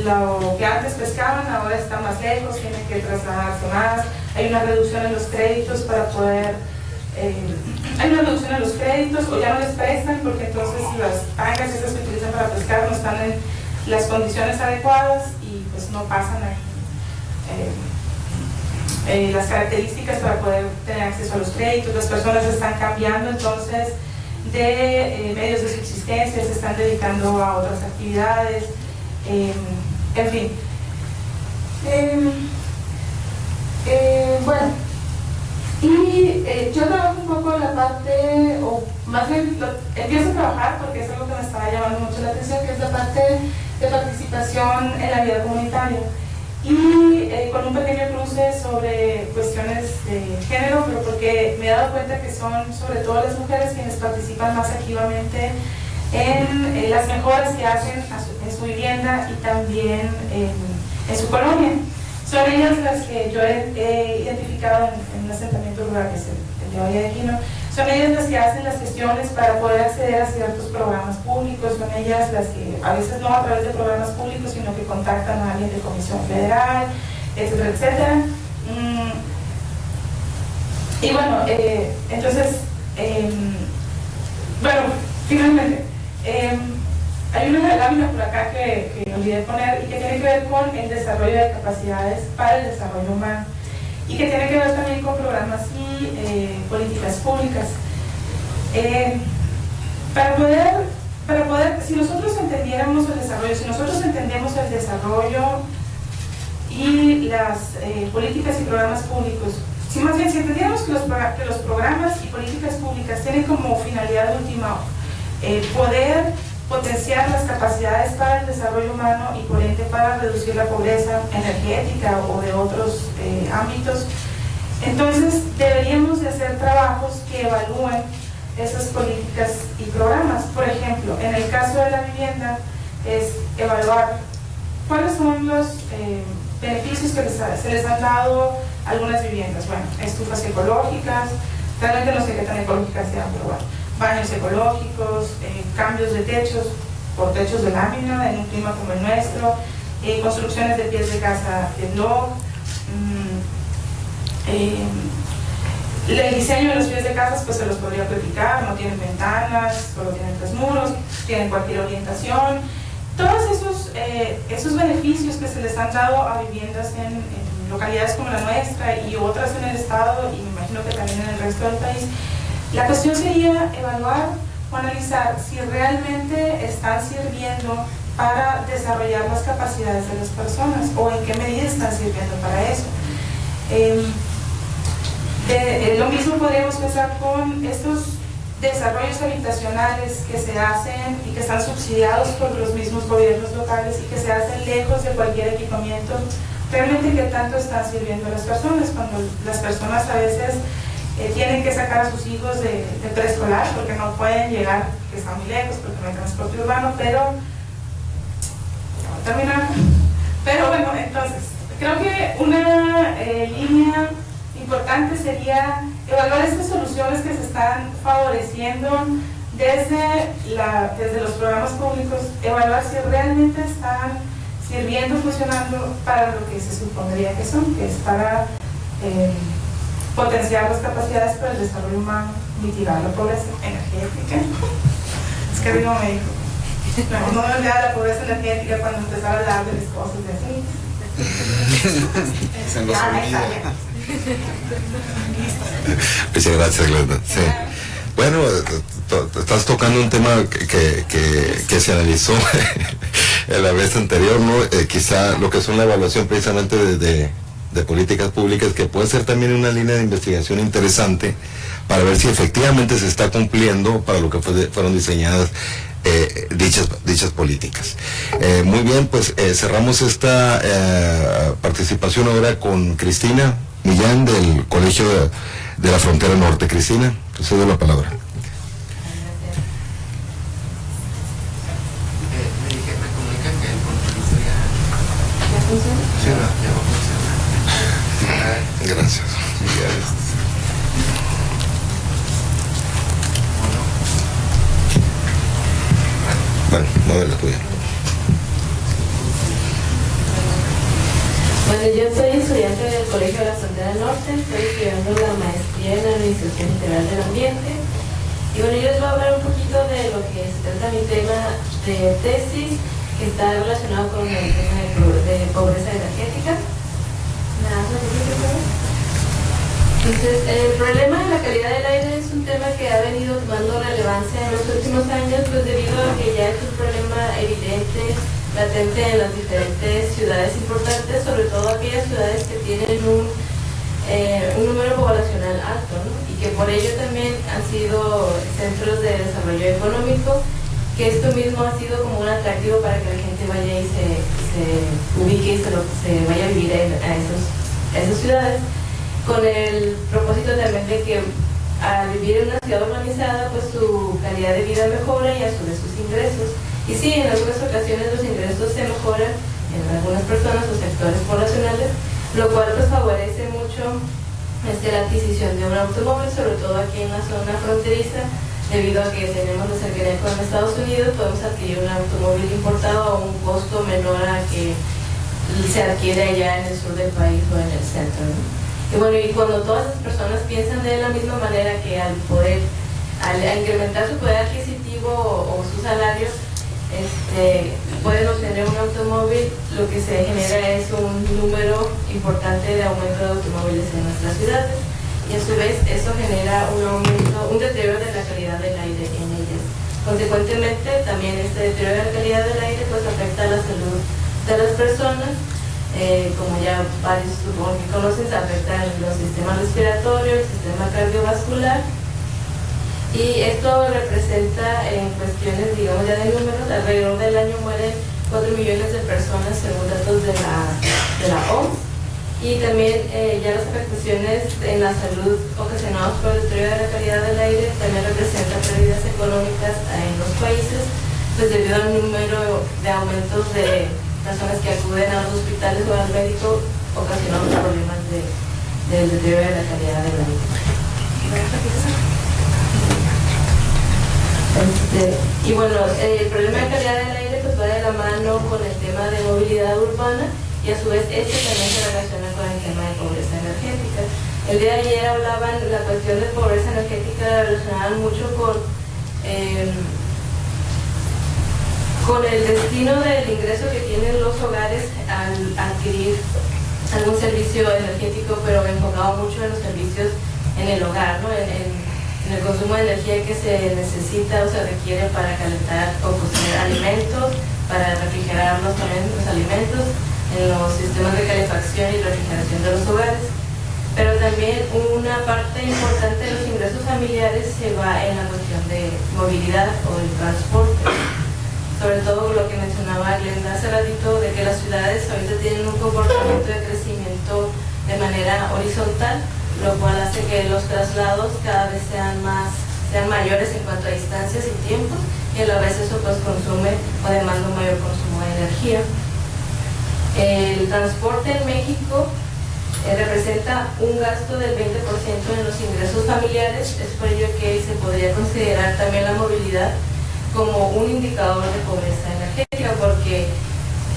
lo que antes pescaban ahora está más lejos, tienen que trasladarse más, hay una reducción en los créditos para poder, hay una reducción en los créditos o ya no les prestan porque entonces las tangas esas que utilizan para pescar no están en las condiciones adecuadas y pues no pasan las características para poder tener acceso a los créditos. Las personas están cambiando entonces de medios de subsistencia, se están dedicando a otras actividades, en fin. Bueno, y yo trabajo un poco en la parte, o más bien empiezo a trabajar porque es algo que me estaba llamando mucho la atención, que es la parte de participación en la vida comunitaria. Y con un pequeño cruce sobre cuestiones de género, pero porque me he dado cuenta que son sobre todo las mujeres quienes participan más activamente en las mejoras que hacen en su vivienda y también en su colonia. Son ellas las que yo he identificado en un asentamiento rural que es el de Valle de Quino. Son ellas las que hacen las gestiones para poder acceder a ciertos programas públicos, son ellas las que a veces no a través de programas públicos, sino que contactan a alguien de Comisión Federal, etcétera, etcétera. Y bueno, entonces, bueno, finalmente, hay una lámina por acá que olvidé poner y que tiene que ver con el desarrollo de capacidades para el desarrollo humano y que tiene que ver también con programas y políticas públicas. Para poder, si nosotros entendiéramos el desarrollo, si nosotros entendemos el desarrollo y las políticas y programas públicos, si más bien si entendiéramos que los programas y políticas públicas tienen como finalidad última poder potenciar las capacidades para el desarrollo humano y por ende para reducir la pobreza energética o de otros ámbitos, entonces deberíamos de hacer trabajos que evalúen esas políticas y programas. Por ejemplo, en el caso de la vivienda es evaluar cuáles son los beneficios que se les han dado a algunas viviendas. Bueno, estufas ecológicas, realmente no sé qué tan ecológicas sean, pero bueno, baños ecológicos, cambios de techos por techos de lámina en un clima como el nuestro, construcciones de pies de casa de block, el diseño de los pies de casas pues se los podría platicar, no tienen ventanas, solo tienen 3 muros, tienen cualquier orientación. Todos esos beneficios que se les han dado a viviendas en localidades como la nuestra y otras en el estado y me imagino que también en el resto del país, la cuestión sería evaluar o analizar si realmente están sirviendo para desarrollar las capacidades de las personas o en qué medida están sirviendo para eso. Lo mismo podríamos pensar con estos desarrollos habitacionales que se hacen y que están subsidiados por los mismos gobiernos locales y que se hacen lejos de cualquier equipamiento. Realmente qué tanto están sirviendo a las personas, cuando las personas a veces tienen que sacar a sus hijos de preescolar porque no pueden llegar, que están muy lejos, porque no hay transporte urbano, pero bueno, entonces creo que una línea importante sería evaluar estas soluciones que se están favoreciendo desde los programas públicos, evaluar si realmente están sirviendo, funcionando para lo que se supondría que son, que es para potenciar las capacidades para el desarrollo humano, mitigar la pobreza energética. Es que digo me dijo, no me olvidaba la pobreza energética cuando empezaba a hablar de las cosas de así. Se nos olvida. Muchas gracias, Glenda. Sí. Bueno, estás tocando un tema que se analizó en la vez anterior, ¿no? Quizá lo que son la evaluación precisamente de políticas públicas, que puede ser también una línea de investigación interesante para ver si efectivamente se está cumpliendo para lo que fueron diseñadas dichas políticas. Muy bien, pues cerramos esta participación ahora con Cristina Millán del Colegio de la Frontera Norte. Cristina, te cedo la palabra. Me comunican que el compromiso ya funciona. Sí, ya va a funcionar. Gracias. Bueno, mueve la tuya. Bueno, yo soy estudiante del Colegio de la Frontera Norte, estoy estudiando la maestría en Administración Integral del Ambiente. Y bueno, yo les voy a hablar un poquito de lo que se trata mi tema de tesis, que está relacionado con el tema de pobreza energética. Entonces, el problema de la calidad del aire es un tema que ha venido tomando relevancia en los últimos años, pues debido a que ya es un problema evidente, latente en las diferentes ciudades importantes, sobre todo aquellas ciudades que tienen un número poblacional alto, ¿no? Y que por ello también han sido centros de desarrollo económico, que esto mismo ha sido como un atractivo para que la gente vaya y se ubique y se vaya a vivir a esas ciudades, con el propósito también de que al vivir en una ciudad urbanizada, pues su calidad de vida mejora y a su vez sus ingresos. Y sí, en algunas ocasiones los ingresos se mejoran en algunas personas o sectores poblacionales, lo cual pues favorece mucho la adquisición de un automóvil, sobre todo aquí en la zona fronteriza, debido a que tenemos la cercanía con Estados Unidos, podemos adquirir un automóvil importado a un costo menor a que se adquiere allá en el sur del país o en el centro, ¿no? Y bueno, y cuando todas las personas piensan de la misma manera, que al incrementar su poder adquisitivo o su salario, pueden obtener un automóvil, lo que se genera es un número importante de aumento de automóviles en nuestras ciudades, y a su vez eso genera un deterioro de la calidad del aire en ellas. Consecuentemente, también este deterioro de la calidad del aire pues afecta a la salud de las personas. Como ya varios supongo que conocen, se afectan los sistemas respiratorios, el sistema cardiovascular, y esto representa en cuestiones, digamos ya de números, alrededor del año mueren 4 millones de personas según datos de la OMS, y también ya las afectaciones en la salud ocasionadas por el deterioro de la calidad del aire también representan pérdidas económicas en los países, pues debido al número de aumentos de personas que acuden a los hospitales o al médico ocasionando problemas del deterioro de la calidad del aire. Y bueno, el problema de calidad del aire pues va de la mano con el tema de movilidad urbana, y a su vez este también se relaciona con el tema de pobreza energética. El día de ayer hablaban, la cuestión de pobreza energética la relacionaban mucho con el destino del ingreso que tienen los hogares al adquirir algún servicio energético, pero enfocado mucho en los servicios en el hogar, ¿no? En el consumo de energía que se necesita o se requiere para calentar o cocer alimentos, para refrigerarlos también los alimentos, en los sistemas de calefacción y refrigeración de los hogares. Pero también una parte importante de los ingresos familiares se va en la cuestión de movilidad o del transporte. Sobre todo lo que mencionaba Glenda hace ratito, de que las ciudades ahorita tienen un comportamiento de crecimiento de manera horizontal, lo cual hace que los traslados cada vez sean mayores en cuanto a distancias y tiempos, y a la vez eso pues consume o demanda un mayor consumo de energía. El transporte en México representa un gasto del 20% en los ingresos familiares. Es por ello que se podría considerar también la movilidad como un indicador de pobreza energética, porque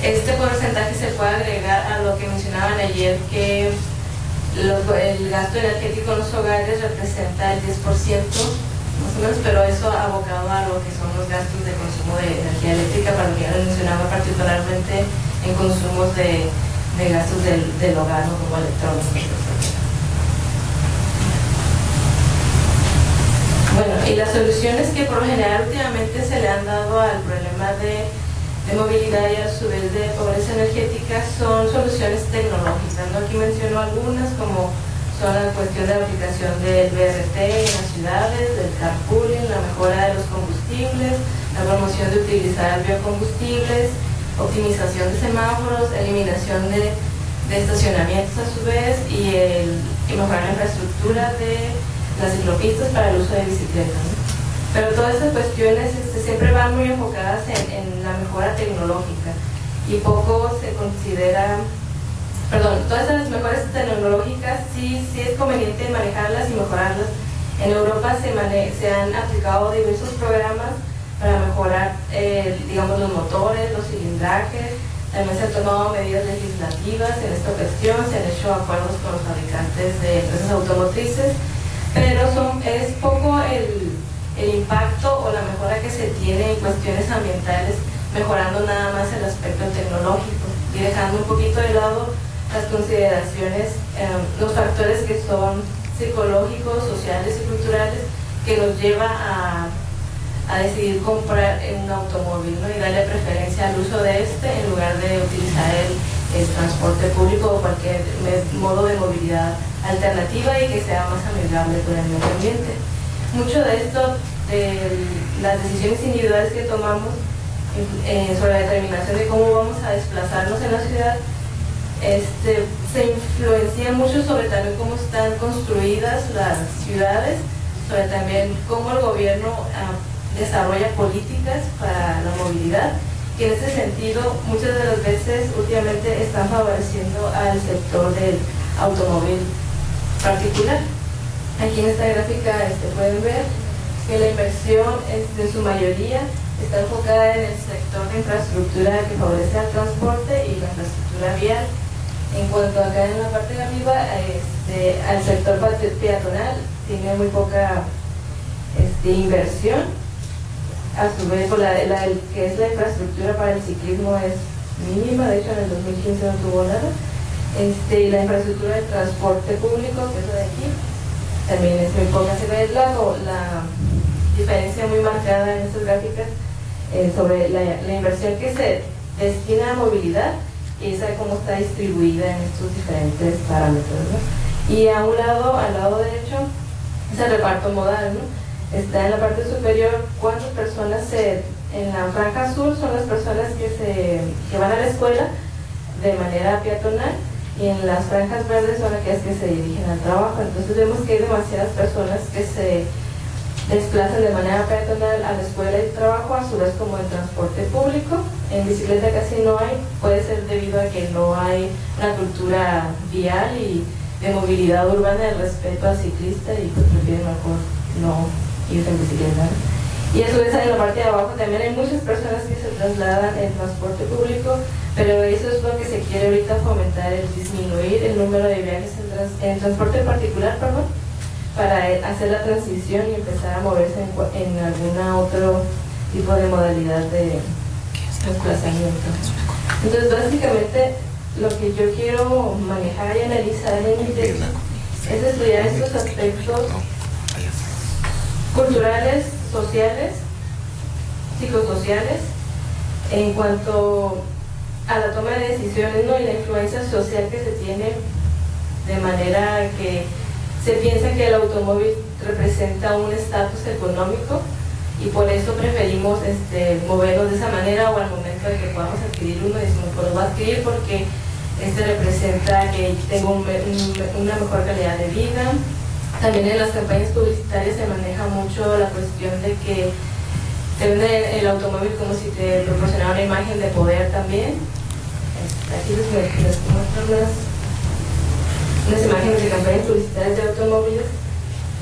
este porcentaje se puede agregar a lo que mencionaban ayer, que el gasto energético en los hogares representa el 10% más o menos, pero eso abocado a lo que son los gastos de consumo de energía eléctrica, para lo que ya les mencionaba, particularmente en consumos de gastos del hogar, ¿no? Como electrónicos. Bueno, y las soluciones que por lo general últimamente se le han dado al problema de movilidad y a su vez de pobreza energética son soluciones tecnológicas, ¿no? Aquí menciono algunas, como son la cuestión de la aplicación del BRT en las ciudades, del carpooling, la mejora de los combustibles, la promoción de utilizar biocombustibles, optimización de semáforos, eliminación de estacionamientos a su vez, y mejorar la infraestructura de las ciclopistas para el uso de bicicletas, ¿no? Pero todas estas cuestiones siempre van muy enfocadas en la mejora tecnológica, y poco se considera, todas estas mejoras tecnológicas sí es conveniente manejarlas y mejorarlas. En Europa se han aplicado diversos programas para mejorar, digamos, los motores, los cilindrajes. También se han tomado medidas legislativas en esta cuestión, se han hecho acuerdos con los fabricantes de empresas automotrices, pero es poco el impacto o la mejora que se tiene en cuestiones ambientales, mejorando nada más el aspecto tecnológico y dejando un poquito de lado las consideraciones, los factores que son psicológicos, sociales y culturales, que nos lleva a decidir comprar un automóvil, ¿no? Y darle preferencia al uso de en lugar de utilizar el transporte público o cualquier modo de movilidad alternativa y que sea más amigable con el medio ambiente. Mucho de esto, las decisiones individuales que tomamos sobre la determinación de cómo vamos a desplazarnos en la ciudad, se influencia mucho sobre también cómo están construidas las ciudades, sobre también cómo el gobierno desarrolla políticas para la movilidad, que en ese sentido muchas de las veces últimamente están favoreciendo al sector del automóvil particular. Aquí en esta gráfica pueden ver que la inversión en su mayoría está enfocada en el sector de infraestructura que favorece al transporte y la infraestructura vial. En cuanto acá en la parte de arriba, al sector peatonal tiene muy poca inversión. A su vez, que es la infraestructura para el ciclismo es mínima, de hecho en el 2015 no tuvo nada. Y la infraestructura de transporte público, que es la de aquí, también es muy poca. Se ve la diferencia muy marcada en estas gráficas sobre la inversión que se destina a movilidad y esa cómo está distribuida en estos diferentes parámetros, ¿no? Y a un lado, al lado derecho, es el reparto modal, ¿no? Está en la parte superior cuántas personas en la franja azul son las personas que van a la escuela de manera peatonal, y en las franjas verdes son aquellas que se dirigen al trabajo. Entonces vemos que hay demasiadas personas que se desplazan de manera peatonal a la escuela y trabajo, a su vez como en transporte público. En bicicleta casi no hay, puede ser debido a que no hay una cultura vial y de movilidad urbana, de respeto al ciclista, y pues prefieren mejor no irse en bicicleta. Y a su vez en la parte de abajo también hay muchas personas que se trasladan en transporte público, pero eso es lo que se quiere ahorita fomentar, el disminuir el número de viajes en transporte particular, para hacer la transición y empezar a moverse en alguna otro tipo de modalidad de desplazamiento. Entonces básicamente lo que yo quiero manejar y analizar en mi tesis es estudiar estos aspectos culturales, sociales, psicosociales, en cuanto a la toma de decisiones, ¿no? Y la influencia social que se tiene, de manera que se piensa que el automóvil representa un estatus económico y por eso preferimos movernos de esa manera, o al momento de que podamos adquirir uno decimos, pues lo voy a adquirir porque Este representa que tengo una mejor calidad de vida. También en las campañas publicitarias se maneja mucho la cuestión de que te vende el automóvil como si te proporcionara una imagen de poder también. Aquí les muestro unas imágenes de campañas publicitarias de automóviles,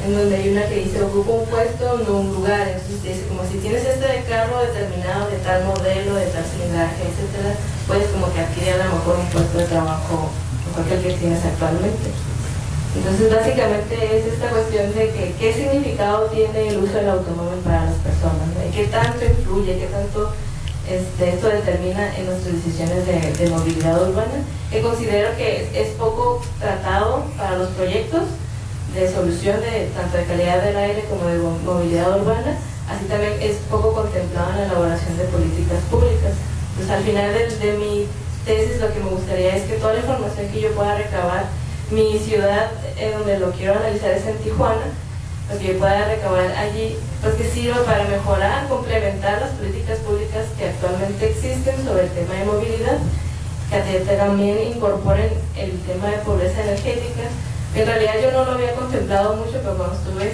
en donde hay una que dice ocupa un puesto, no un lugar. Entonces dice como si tienes este carro determinado de tal modelo, de tal cilindraje, etcétera, puedes como que adquirir a lo mejor un puesto de trabajo mejor que el que tienes actualmente. Entonces básicamente es esta cuestión de que qué significado tiene el uso del automóvil para las personas, ¿no? Y qué tanto influye, qué tanto esto determina en nuestras decisiones de movilidad urbana, que considero que es poco tratado para los proyectos de solución tanto de calidad del aire como de movilidad urbana, así también es poco contemplado en la elaboración de políticas públicas. Pues al final de mi tesis lo que me gustaría es que toda la información que yo pueda recabar, mi ciudad donde lo quiero analizar es en Tijuana, lo que yo pueda recabar allí, pues que sirva para mejorar, complementar las políticas públicas que actualmente existen sobre el tema de movilidad, que también incorporen el tema de pobreza energética. En realidad yo no lo había contemplado mucho, pero cuando estuve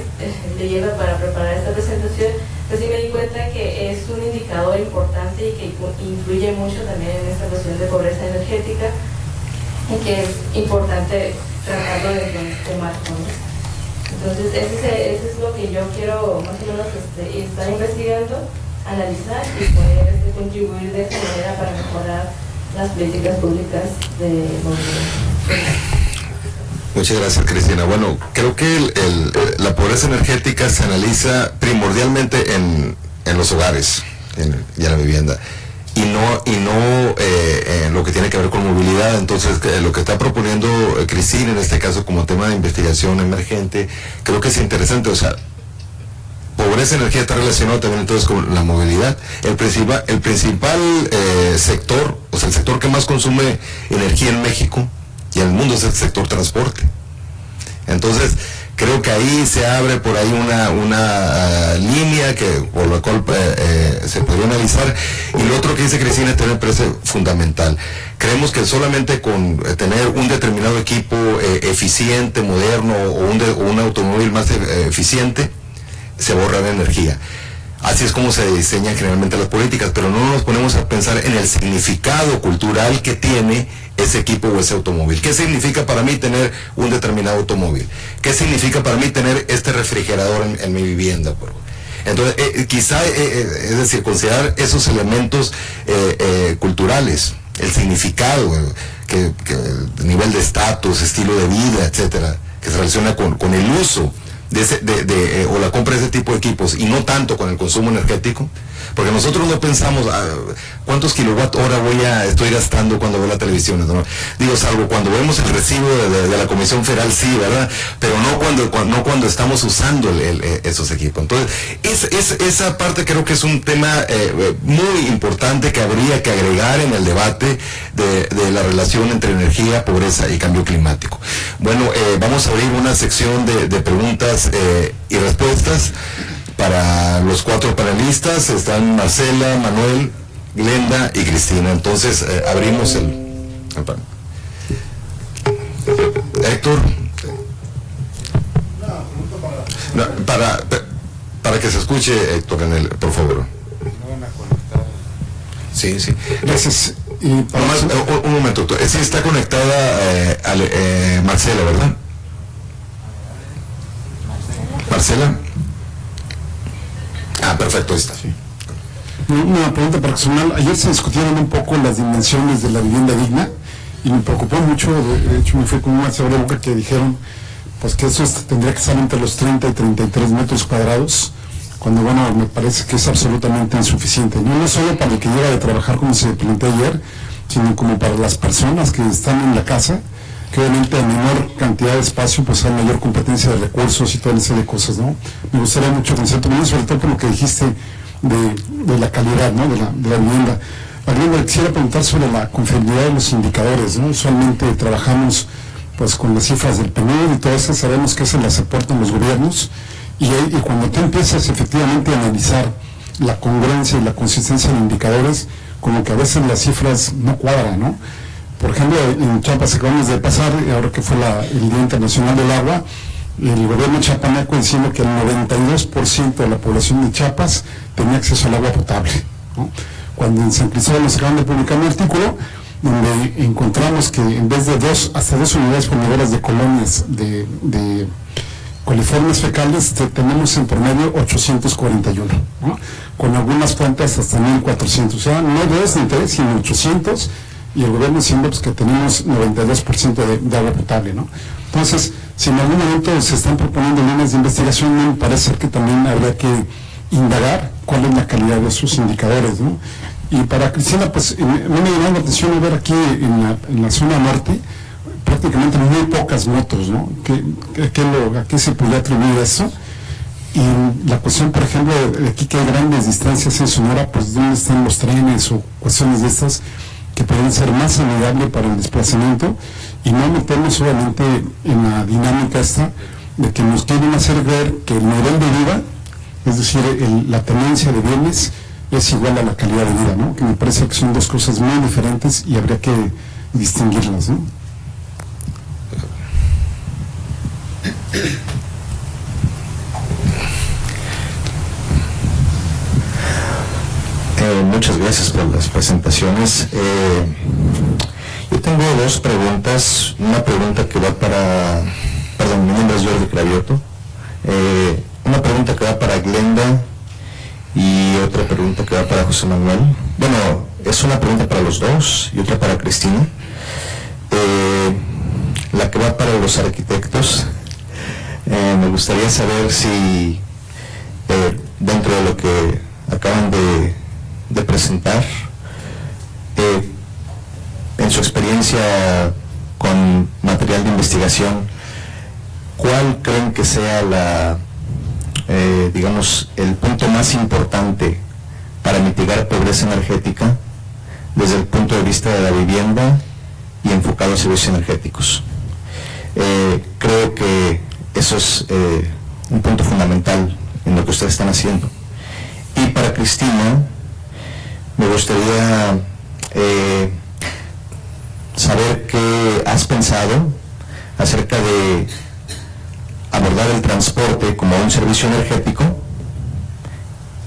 leyendo para preparar esta presentación, pues sí me di cuenta que es un indicador importante y que influye mucho también en esta cuestión de pobreza energética y que es importante tratarlo desde un marco. Entonces ese es lo que yo quiero más o menos estar investigando, analizar y poder contribuir de esta manera para mejorar las políticas públicas de movilidad. Muchas gracias, Cristina. Bueno, creo que la pobreza energética se analiza primordialmente en los hogares y en la vivienda, y no lo que tiene que ver con movilidad. Entonces, lo que está proponiendo Cristina en este caso como tema de investigación emergente, creo que es interesante. O sea, pobreza energética está relacionado también entonces con la movilidad. El principal sector, o sea, el sector que más consume energía en México y en el mundo es el sector transporte. Entonces, creo que ahí se abre por ahí una línea por la cual se podría analizar. Y lo otro que dice Cristina también me parece fundamental. Creemos que solamente con tener un determinado equipo eficiente, moderno, o un automóvil más eficiente, se ahorra la energía. Así es como se diseñan generalmente las políticas, pero no nos ponemos a pensar en el significado cultural que tiene ese equipo o ese automóvil. ¿Qué significa para mí tener un determinado automóvil? ¿Qué significa para mí tener este refrigerador en mi vivienda? Entonces, quizá, es decir, considerar esos elementos culturales, el significado, el nivel de estatus, estilo de vida, etcétera, que se relaciona con el uso o la compra de ese tipo de equipos, y no tanto con el consumo energético, porque nosotros no pensamos cuántos kilowatt hora estoy gastando cuando veo la televisión, ¿no? Digo, salvo cuando vemos el recibo de la Comisión Federal, sí, ¿verdad? Pero no cuando estamos usando esos equipos. Entonces, esa parte creo que es un tema muy importante que habría que agregar en el debate de la relación entre energía, pobreza y cambio climático. Bueno, vamos a abrir una sección de preguntas y respuestas para los 4 panelistas. Están Marcela, Manuel, Glenda y Cristina. Entonces, abrimos el panel. Héctor. Para que se escuche, Héctor, por favor. Sí. Gracias. Un momento. Sí, está conectada Marcela, ¿verdad? Marcela. Perfecto, ahí está. Sí. Una pregunta personal. Ayer se discutieron un poco las dimensiones de la vivienda digna y me preocupó mucho. De hecho, me fui con una sabor de boca que dijeron pues que eso tendría que estar entre los 30 y 33 metros cuadrados, cuando bueno, me parece que es absolutamente insuficiente. No solo para el que llega de trabajar, como se planteó ayer, sino como para las personas que están en la casa, que obviamente a menor cantidad de espacio pues hay mayor competencia de recursos y toda una serie de cosas, ¿no? Me gustaría mucho conocer tu opinión, sobre todo por lo que dijiste de la calidad, ¿no? de la vivienda. Alguien quisiera preguntar sobre la confiabilidad de los indicadores, ¿no? Usualmente trabajamos pues con las cifras del PNUD y todo eso, sabemos que se las aportan los gobiernos, y cuando tú empiezas efectivamente a analizar la congruencia y la consistencia de indicadores, como que a veces las cifras no cuadran, ¿no? Por ejemplo, en Chiapas acabamos de pasar, ahora que fue el Día Internacional del Agua, el gobierno chapaneco diciendo que el 92% de la población de Chiapas tenía acceso al agua potable, ¿no? Cuando en San Cristóbal nos acaban de publicar un artículo donde encontramos que en vez de hasta dos unidades formadoras de colonias de coliformes fecales, tenemos en promedio 841, ¿no? Con algunas fuentes hasta 1400, o sea, no 2 ni 3, sino 800, y el gobierno diciendo pues, que tenemos 92% de agua potable, ¿no? Entonces, si en algún momento se están proponiendo líneas de investigación, me parece que también habría que indagar cuál es la calidad de sus indicadores, ¿no? Y para Cristina, pues me llamó la atención ver aquí en la zona norte prácticamente muy pocas motos, ¿no? ¿A qué se podría atribuir eso? Y la cuestión, por ejemplo, de aquí que hay grandes distancias en Sonora, pues dónde están los trenes o cuestiones de estas que pueden ser más amigables para el desplazamiento y no meternos obviamente en la dinámica esta de que nos quieren hacer ver que el nivel de vida, es decir, la tenencia de bienes es igual a la calidad de vida, ¿no? Que me parece que son dos cosas muy diferentes y habría que distinguirlas, ¿no? Muchas gracias por las presentaciones. Yo tengo dos preguntas. Una pregunta que va para... Perdón, mi nombre es Jordi Cravioto. Una pregunta que va para Glenda y otra pregunta que va para José Manuel. Bueno, es una pregunta para los dos y otra para Cristina. La que va para los arquitectos. Me gustaría saber si dentro de lo que acaban de presentar, en su experiencia con material de investigación, ¿cuál creen que sea digamos, el punto más importante para mitigar pobreza energética desde el punto de vista de la vivienda y enfocado a servicios energéticos? Creo que eso es un punto fundamental en lo que ustedes están haciendo. Y para Cristina, me gustaría saber qué has pensado acerca de abordar el transporte como un servicio energético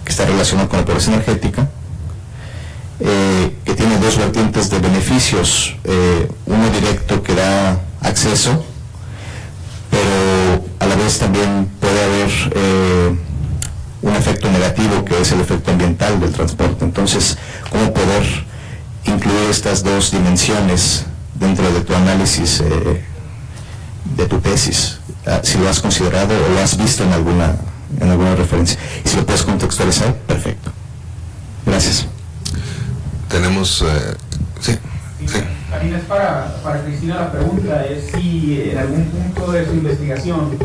que está relacionado con la pobreza energética, que tiene dos vertientes de beneficios, uno directo que da acceso, pero a la vez también puede haber un efecto negativo que es el efecto ambiental del transporte. Entonces, ¿cómo poder incluir estas dos dimensiones dentro de tu análisis de tu tesis? Si lo has considerado o lo has visto en alguna referencia. Y si lo puedes contextualizar, perfecto. Gracias. Tenemos... sí. También es para Cristina. La pregunta es si en algún punto de su investigación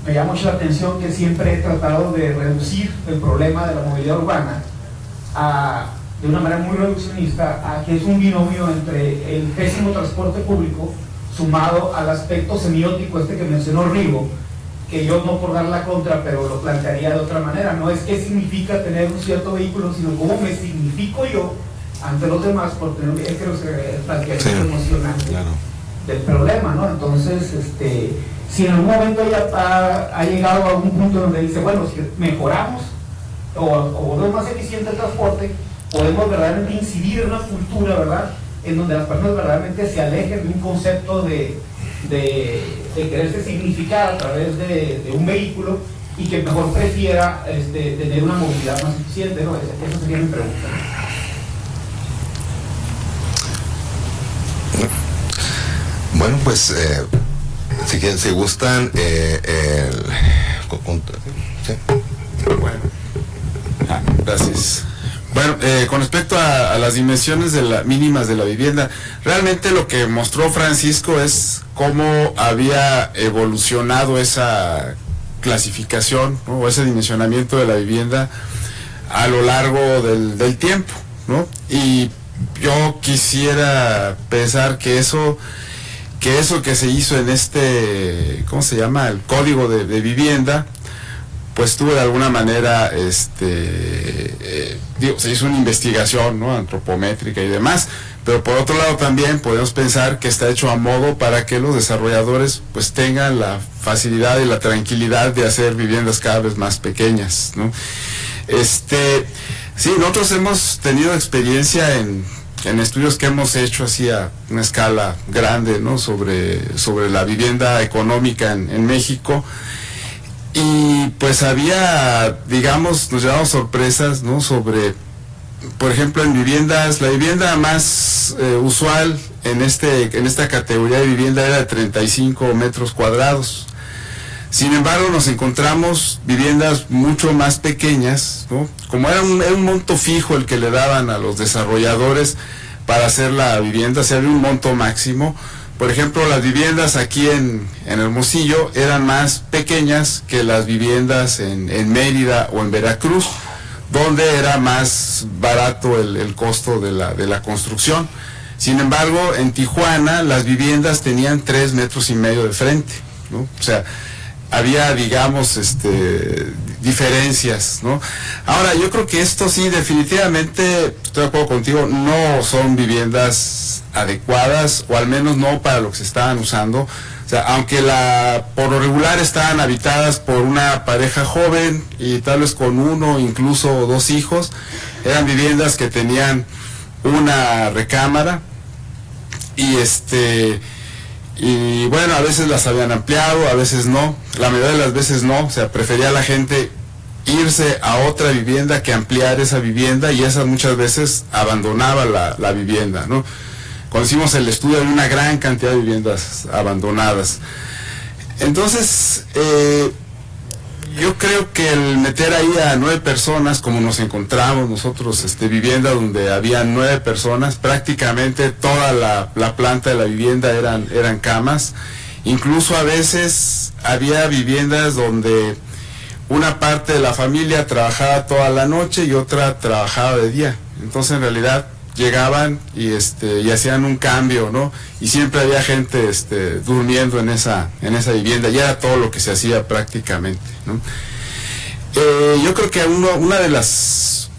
me llama mucho la atención que siempre he tratado de reducir el problema de la movilidad urbana de una manera muy reduccionista a que es un binomio entre el pésimo transporte público sumado al aspecto semiótico que mencionó Rigo, que yo no por dar la contra, pero lo plantearía de otra manera. No es qué significa tener un cierto vehículo, sino cómo me significo yo ante los demás por tener, creo que el planteamiento emocionante del problema, ¿no? Entonces, si en algún momento ya ha llegado a algún punto donde dice, bueno, si mejoramos o volvemos más eficiente el transporte, podemos verdaderamente incidir en una cultura, ¿verdad?, en donde las personas verdaderamente se alejen de un concepto de quererse significar a través de un vehículo y que mejor prefiera tener una movilidad más eficiente, ¿no? Esa sería mi pregunta. Bueno, pues si gustan, ¿sí? Bueno, gracias. Bueno, con respecto a las dimensiones mínimas de la vivienda, realmente lo que mostró Francisco es cómo había evolucionado esa clasificación, ¿no?, o ese dimensionamiento de la vivienda a lo largo del tiempo, ¿no? Y yo quisiera pensar que eso que se hizo en ¿cómo se llama?, el código de vivienda, pues tuvo de alguna manera, se hizo una investigación, ¿no?, antropométrica y demás, pero por otro lado también podemos pensar que está hecho a modo para que los desarrolladores pues tengan la facilidad y la tranquilidad de hacer viviendas cada vez más pequeñas, ¿no? Sí, nosotros hemos tenido experiencia en estudios que hemos hecho así a una escala grande, ¿no?, sobre la vivienda económica en México, y pues había, digamos, nos llevamos sorpresas, ¿no?, sobre, por ejemplo, en viviendas, la vivienda más usual en esta categoría de vivienda era de 35 metros cuadrados. Sin embargo, nos encontramos viviendas mucho más pequeñas, ¿no? Como era un monto fijo el que le daban a los desarrolladores para hacer la vivienda, había un monto máximo. Por ejemplo, las viviendas aquí en Hermosillo eran más pequeñas que las viviendas en Mérida o en Veracruz, donde era más barato el costo de la construcción. Sin embargo, en Tijuana las viviendas tenían 3,5 metros de frente, ¿no? O sea, había, digamos, diferencias, ¿no? Ahora, yo creo que esto sí, definitivamente, estoy de acuerdo contigo, no son viviendas adecuadas, o al menos no para lo que se estaban usando. O sea, aunque por lo regular estaban habitadas por una pareja joven y tal vez con uno, incluso 2 hijos, eran viviendas que tenían una recámara y bueno, a veces las habían ampliado, a veces no, la mayoría de las veces no, o sea, prefería la gente irse a otra vivienda que ampliar esa vivienda, y esas muchas veces abandonaba la vivienda, ¿no? Cuando hicimos el estudio había una gran cantidad de viviendas abandonadas. Entonces, yo creo que el meter ahí a 9 personas, como nos encontramos nosotros, vivienda donde había 9 personas, prácticamente toda la planta de la vivienda eran camas. Incluso a veces había viviendas donde una parte de la familia trabajaba toda la noche y otra trabajaba de día. Entonces, en realidad, llegaban y hacían un cambio, ¿no? Y siempre había gente durmiendo en esa vivienda, y era todo lo que se hacía prácticamente, ¿no? Yo creo que una de las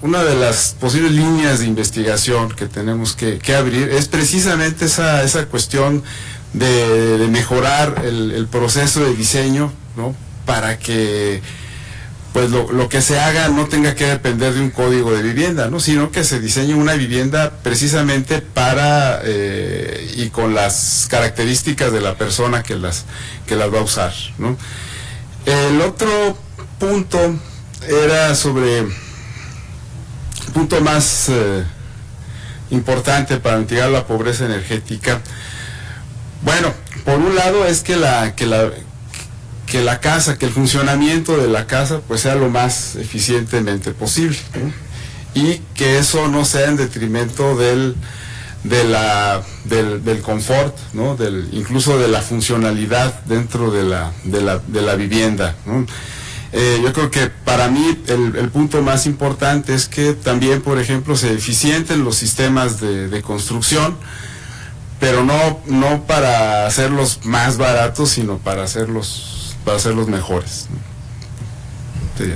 posibles líneas de investigación que tenemos que abrir es precisamente esa cuestión de mejorar el proceso de diseño, ¿no?, para que pues lo que se haga no tenga que depender de un código de vivienda, ¿no?, sino que se diseñe una vivienda precisamente para y con las características de la persona que las va a usar, ¿no? El otro punto era sobre el punto más importante para mitigar la pobreza energética. Bueno, por un lado es que la casa, que el funcionamiento de la casa pues sea lo más eficientemente posible, ¿no?, y que eso no sea en detrimento del confort, ¿no?, incluso de la funcionalidad dentro de la vivienda, ¿no? Yo creo que para mí el punto más importante es que también, por ejemplo, se eficienten los sistemas de construcción, pero no para hacerlos más baratos, sino para hacerlos mejores, ¿no? Sí.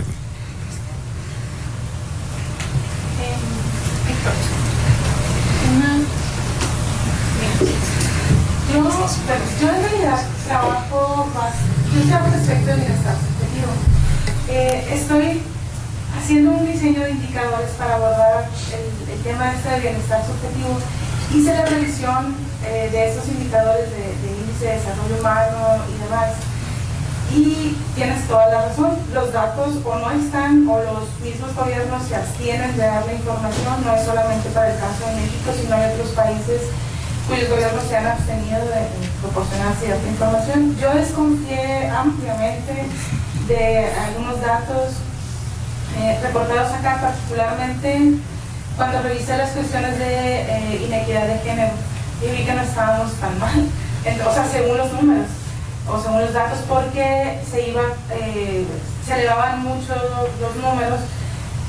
Yo en realidad trabajo respecto de bienestar subjetivo. Estoy haciendo un diseño de indicadores para abordar el tema de bienestar subjetivo. Hice la revisión de estos indicadores de índice de desarrollo humano y demás. Y tienes toda la razón, los datos o no están, o los mismos gobiernos se abstienen de dar la información. No es solamente para el caso de México, sino hay otros países cuyos gobiernos se han abstenido de proporcionar cierta información. Yo desconfié ampliamente de algunos datos reportados acá, particularmente cuando revisé las cuestiones de inequidad de género, y vi que no estábamos tan mal, o sea, según los números o según los datos, porque se elevaban mucho los números,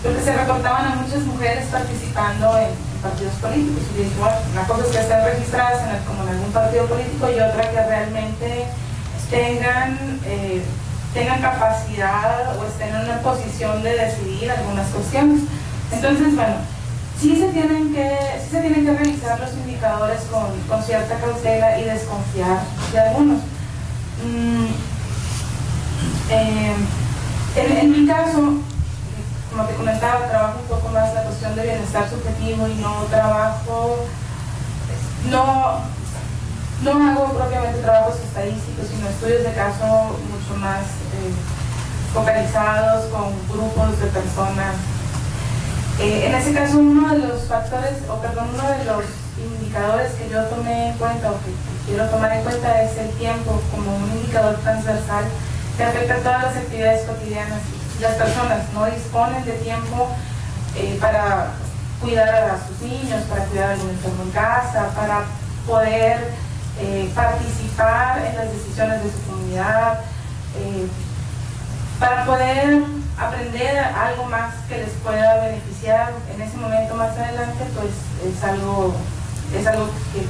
porque se reportaban a muchas mujeres participando en partidos políticos. Y dije, bueno, una cosa es que estén registradas como en algún partido político, y otra que realmente tengan tengan capacidad o estén en una posición de decidir algunas cuestiones. Entonces, bueno, sí se tienen que revisar los indicadores con cierta cautela y desconfiar de algunos. En mi caso, como te comentaba, trabajo un poco más la cuestión de bienestar subjetivo y no hago propiamente trabajos estadísticos, sino estudios de caso mucho más focalizados con grupos de personas. En ese caso, uno de los indicadores que yo tomé en cuenta o que quiero tomar en cuenta es el tiempo como un indicador transversal que afecta a todas las actividades cotidianas. Las personas no disponen de tiempo para cuidar a sus niños, para cuidar a algún enfermo en casa, para poder participar en las decisiones de su comunidad, para poder aprender algo más que les pueda beneficiar en ese momento más adelante, pues es algo que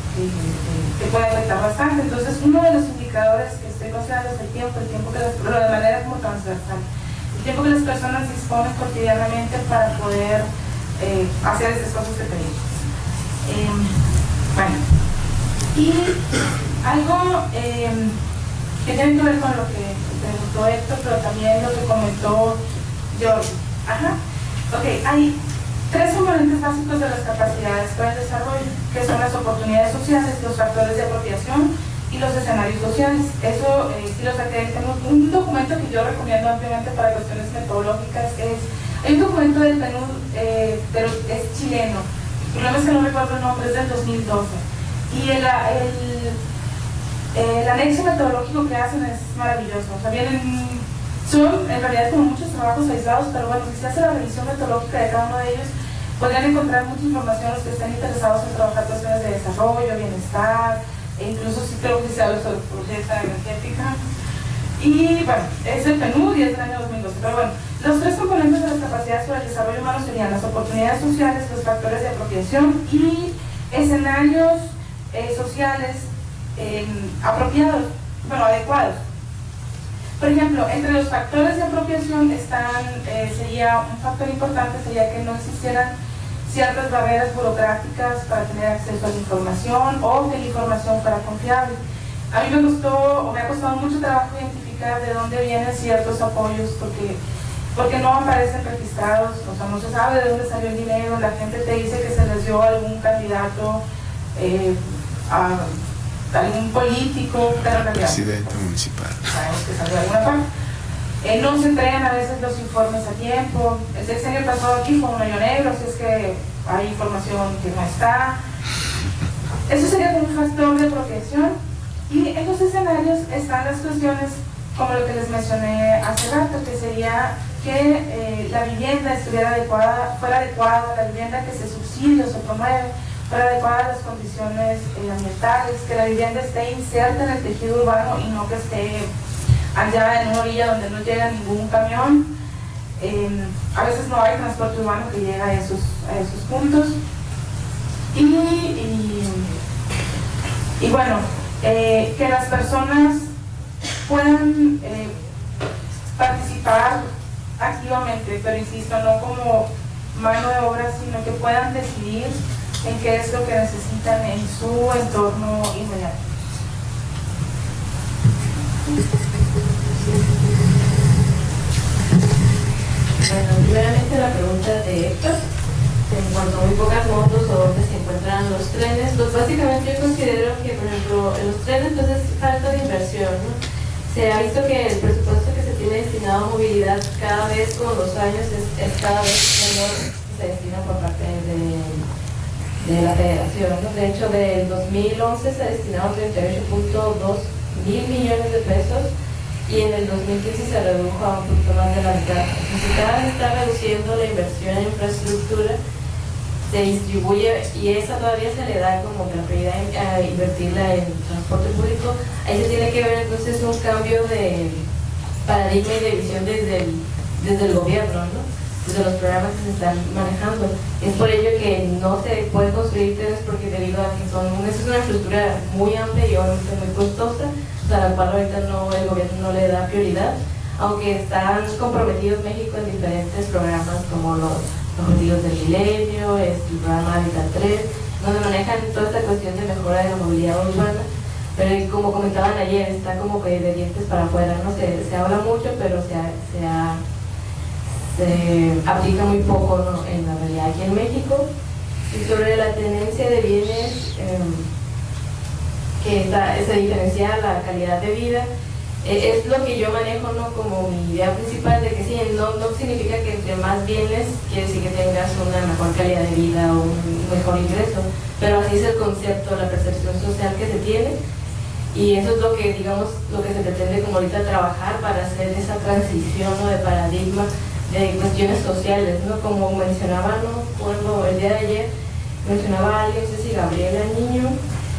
puede afectar bastante. Entonces, uno de los indicadores que estoy considerando es el tiempo pero de manera como transversal. El tiempo que las personas disponen cotidianamente para poder hacer estas cosas que te digo. Bueno, y algo que tiene que ver con lo que preguntó Héctor, pero también lo que comentó Jordi. Ok, hay tres componentes básicos de las capacidades para el desarrollo, que son las oportunidades sociales, los factores de apropiación y los escenarios sociales. Eso sí lo saqué. Tengo un documento que yo recomiendo ampliamente para cuestiones metodológicas. Hay un documento del PNUD, pero es chileno. El problema es que no recuerdo el nombre, es del 2012. Y el anexo metodológico que hacen es maravilloso. O sea, son en realidad como muchos trabajos aislados, pero bueno, si se hace la revisión metodológica de cada uno de ellos, podrían encontrar mucha información los que estén interesados en trabajar cuestiones de desarrollo, bienestar, e incluso sí creo que se habla sobre pobreza energética. Y bueno, es el PNUD y es del año 2012. Pero bueno, los tres componentes de las capacidades para el desarrollo humano serían las oportunidades sociales, los factores de apropiación y escenarios sociales apropiados, adecuados. Por ejemplo, entre los factores de apropiación sería un factor importante, sería que no existieran ciertas barreras burocráticas para tener acceso a la información o que la información fuera confiable. A mí me ha costado mucho trabajo identificar de dónde vienen ciertos apoyos porque no aparecen registrados, o sea, no se sabe de dónde salió el dinero, la gente te dice que se les dio a algún candidato, a algún político, pero en realidad presidente municipal. Sabemos que salió de alguna parte. No se entregan a veces los informes a tiempo. El sexenio pasado aquí fue un hoyo negro, así es que hay información que no está. Eso sería como un factor de apropiación. Y en los escenarios están las cuestiones como lo que les mencioné hace rato, que sería que la vivienda estuviera adecuada, fuera adecuada, la vivienda que se subsidia o se promueve, fuera adecuada a las condiciones ambientales, que la vivienda esté inserta en el tejido urbano y no que esté allá en una orilla donde no llega ningún camión. A veces no hay transporte urbano que llega a esos puntos. Y bueno, que las personas puedan participar activamente, pero insisto, no como mano de obra, sino que puedan decidir en qué es lo que necesitan en su entorno inmediato. Bueno, primeramente la pregunta de Héctor, en cuanto a muy pocas motos o dónde se encuentran los trenes, pues básicamente yo considero que, por ejemplo, en los trenes pues es falta de inversión, ¿no? Se ha visto que el presupuesto que se tiene destinado a movilidad cada vez con los años es cada vez menor, se destina por parte de la federación, ¿no? De hecho, del 2011 se destinaron 38.2 mil millones de pesos y en el 2015 se redujo a un poquito más de la mitad. Si cada vez está reduciendo la inversión en infraestructura, se distribuye y esa todavía se le da como la prioridad a invertirla en transporte público. Ahí se tiene que ver entonces un cambio de paradigma y de visión desde el gobierno, ¿no? Desde los programas que se están manejando. Es por ello que no se puede construir trenes porque debido a que es una infraestructura muy amplia y obviamente muy costosa, a la cual ahorita el gobierno no le da prioridad. aunque están comprometidos México en diferentes programas como los Objetivos del Milenio, el programa Hábitat 3, donde manejan toda esta cuestión de mejora de la movilidad urbana, pero como comentaban ayer, está como que de dientes para afuera, ¿no? Se habla mucho, pero se aplica muy poco, ¿no?, en la realidad aquí en México. Y sobre la tenencia de bienes, que se diferencia la calidad de vida, es lo que yo manejo, ¿no?, como mi idea principal, de que sí, no significa que entre más bienes quiere decir que tengas una mejor calidad de vida o un mejor ingreso, pero así es el concepto, la percepción social que se tiene, y eso es lo que, digamos, lo que se pretende como ahorita trabajar para hacer esa transición, ¿no?, de paradigma de cuestiones sociales, ¿no? Como mencionaba, ¿no?, bueno, el día de ayer mencionaba alguien, no sé si Gabriela Niño,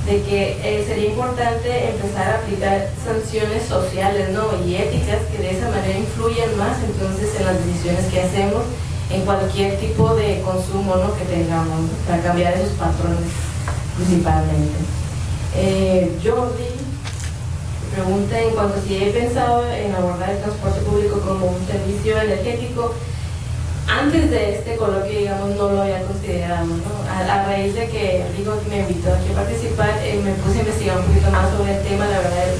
de que sería importante empezar a aplicar sanciones sociales, ¿no?, y éticas que de esa manera influyan más entonces en las decisiones que hacemos en cualquier tipo de consumo, ¿no?, que tengamos, ¿no?, para cambiar esos patrones principalmente. Jordi pregunta en cuanto a si he pensado en abordar el transporte público como un servicio energético. Antes de este coloquio, digamos, no lo había considerado, ¿no? A raíz de que Rigo me invitó aquí a participar, me puse a investigar un poquito más sobre el tema. La verdad,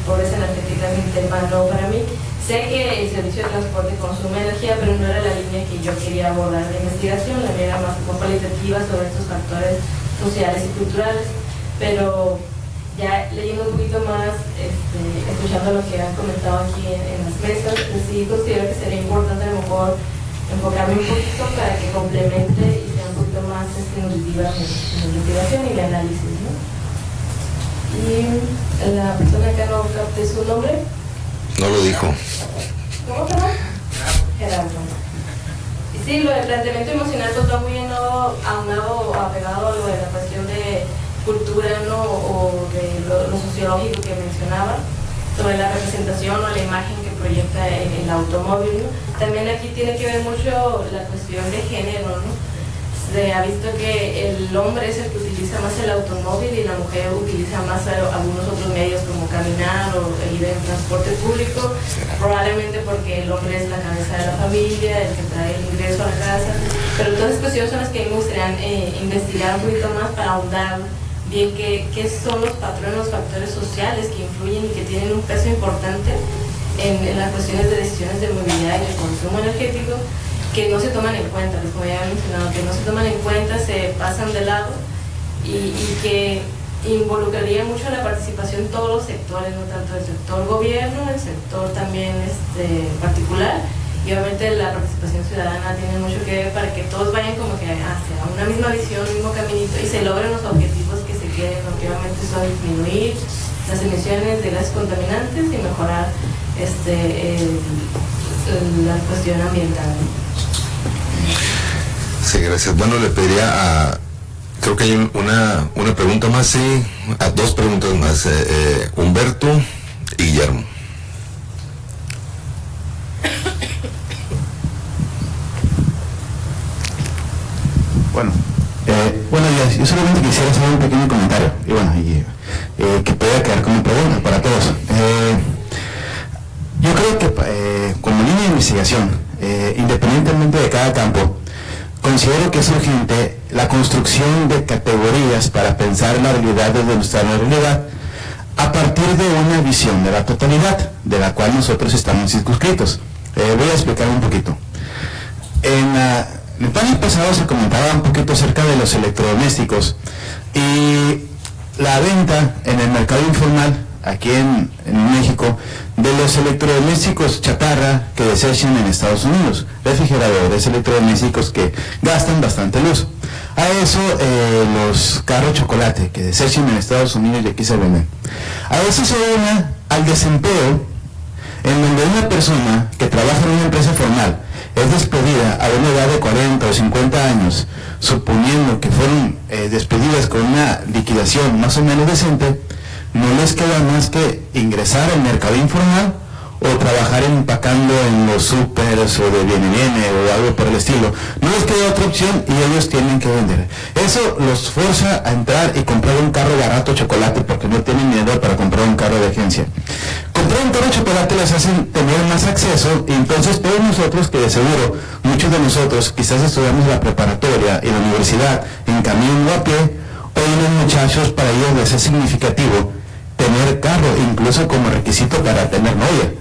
pobreza energética es un tema nuevo para mí. Sé que el servicio de transporte consume energía, pero no era la línea que yo quería abordar de investigación. La mía era más cualitativa sobre estos factores sociales y culturales. Pero ya leyendo un poquito más, escuchando lo que han comentado aquí en las mesas, pues sí considero que sería importante a lo mejor enfocarme un poquito para que complemente y sea un poquito más nutritiva en la investigación y el análisis, ¿no? Y la persona que no capté su nombre. No lo dijo. ¿Cómo se llama? Gerardo. Y sí, lo del planteamiento emocional pues va muy aunado o apegado a lo de la cuestión de cultura, ¿no?, o de lo sociológico que mencionaba, sobre la representación o la imagen que proyecta el automóvil, ¿no? También aquí tiene que ver mucho la cuestión de género, ¿no? Se ha visto que el hombre es el que utiliza más el automóvil y la mujer utiliza más algunos otros medios como caminar o ir en transporte público, probablemente porque el hombre es la cabeza de la familia, el que trae el ingreso a la casa, pero todas esas cuestiones son las que me gustaría investigar un poquito más para ahondar bien qué son los patrones, los factores sociales que influyen y que tienen un peso importante en las cuestiones de decisiones de movilidad y de consumo energético, que no se toman en cuenta, como ya he mencionado, que no se toman en cuenta, se pasan de lado y que involucraría mucho la participación de todos los sectores, no tanto el sector gobierno, el sector también particular, y obviamente la participación ciudadana tiene mucho que ver para que todos vayan como que hacia una misma visión, un mismo caminito y se logren los objetivos que se quieren, ¿no? Que obviamente son disminuir las emisiones de gases contaminantes y mejorar la cuestión ambiental. Sí, gracias. Bueno, le pediría creo que hay una pregunta más, sí, dos preguntas más, Humberto y Guillermo. Buenos días. Yo solamente quisiera hacer un pequeño comentario y bueno, que pueda quedar como pregunta para todos. Yo creo que como línea de investigación, independientemente de cada campo, considero que es urgente la construcción de categorías para pensar la realidad desde nuestra realidad a partir de una visión de la totalidad, de la cual nosotros estamos circunscritos. Voy a explicar un poquito. En el panel pasado se comentaba un poquito acerca de los electrodomésticos y la venta en el mercado informal aquí en México de los electrodomésticos chatarra que desechan en Estados Unidos, refrigeradores, electrodomésticos que gastan bastante luz. A eso los carros chocolate que desechan en Estados Unidos y aquí se venden. A eso se une al desempleo, en donde una persona que trabaja en una empresa formal es despedida a una edad de 40 o 50 años, suponiendo que fueron despedidas con una liquidación más o menos decente, no les queda más que ingresar al mercado informal o trabajar empacando en los súperes o de viene o algo por el estilo. No les queda otra opción y ellos tienen que vender. Eso los forza a entrar y comprar un carro barato chocolate porque no tienen dinero para comprar un carro de agencia. Comprar un carro de chocolate les hacen tener más acceso, y entonces todos nosotros, que de seguro muchos de nosotros quizás estudiamos la preparatoria y la universidad en camino a pie, hoy los muchachos para ellos les es significativo tener carro, incluso como requisito para tener novia.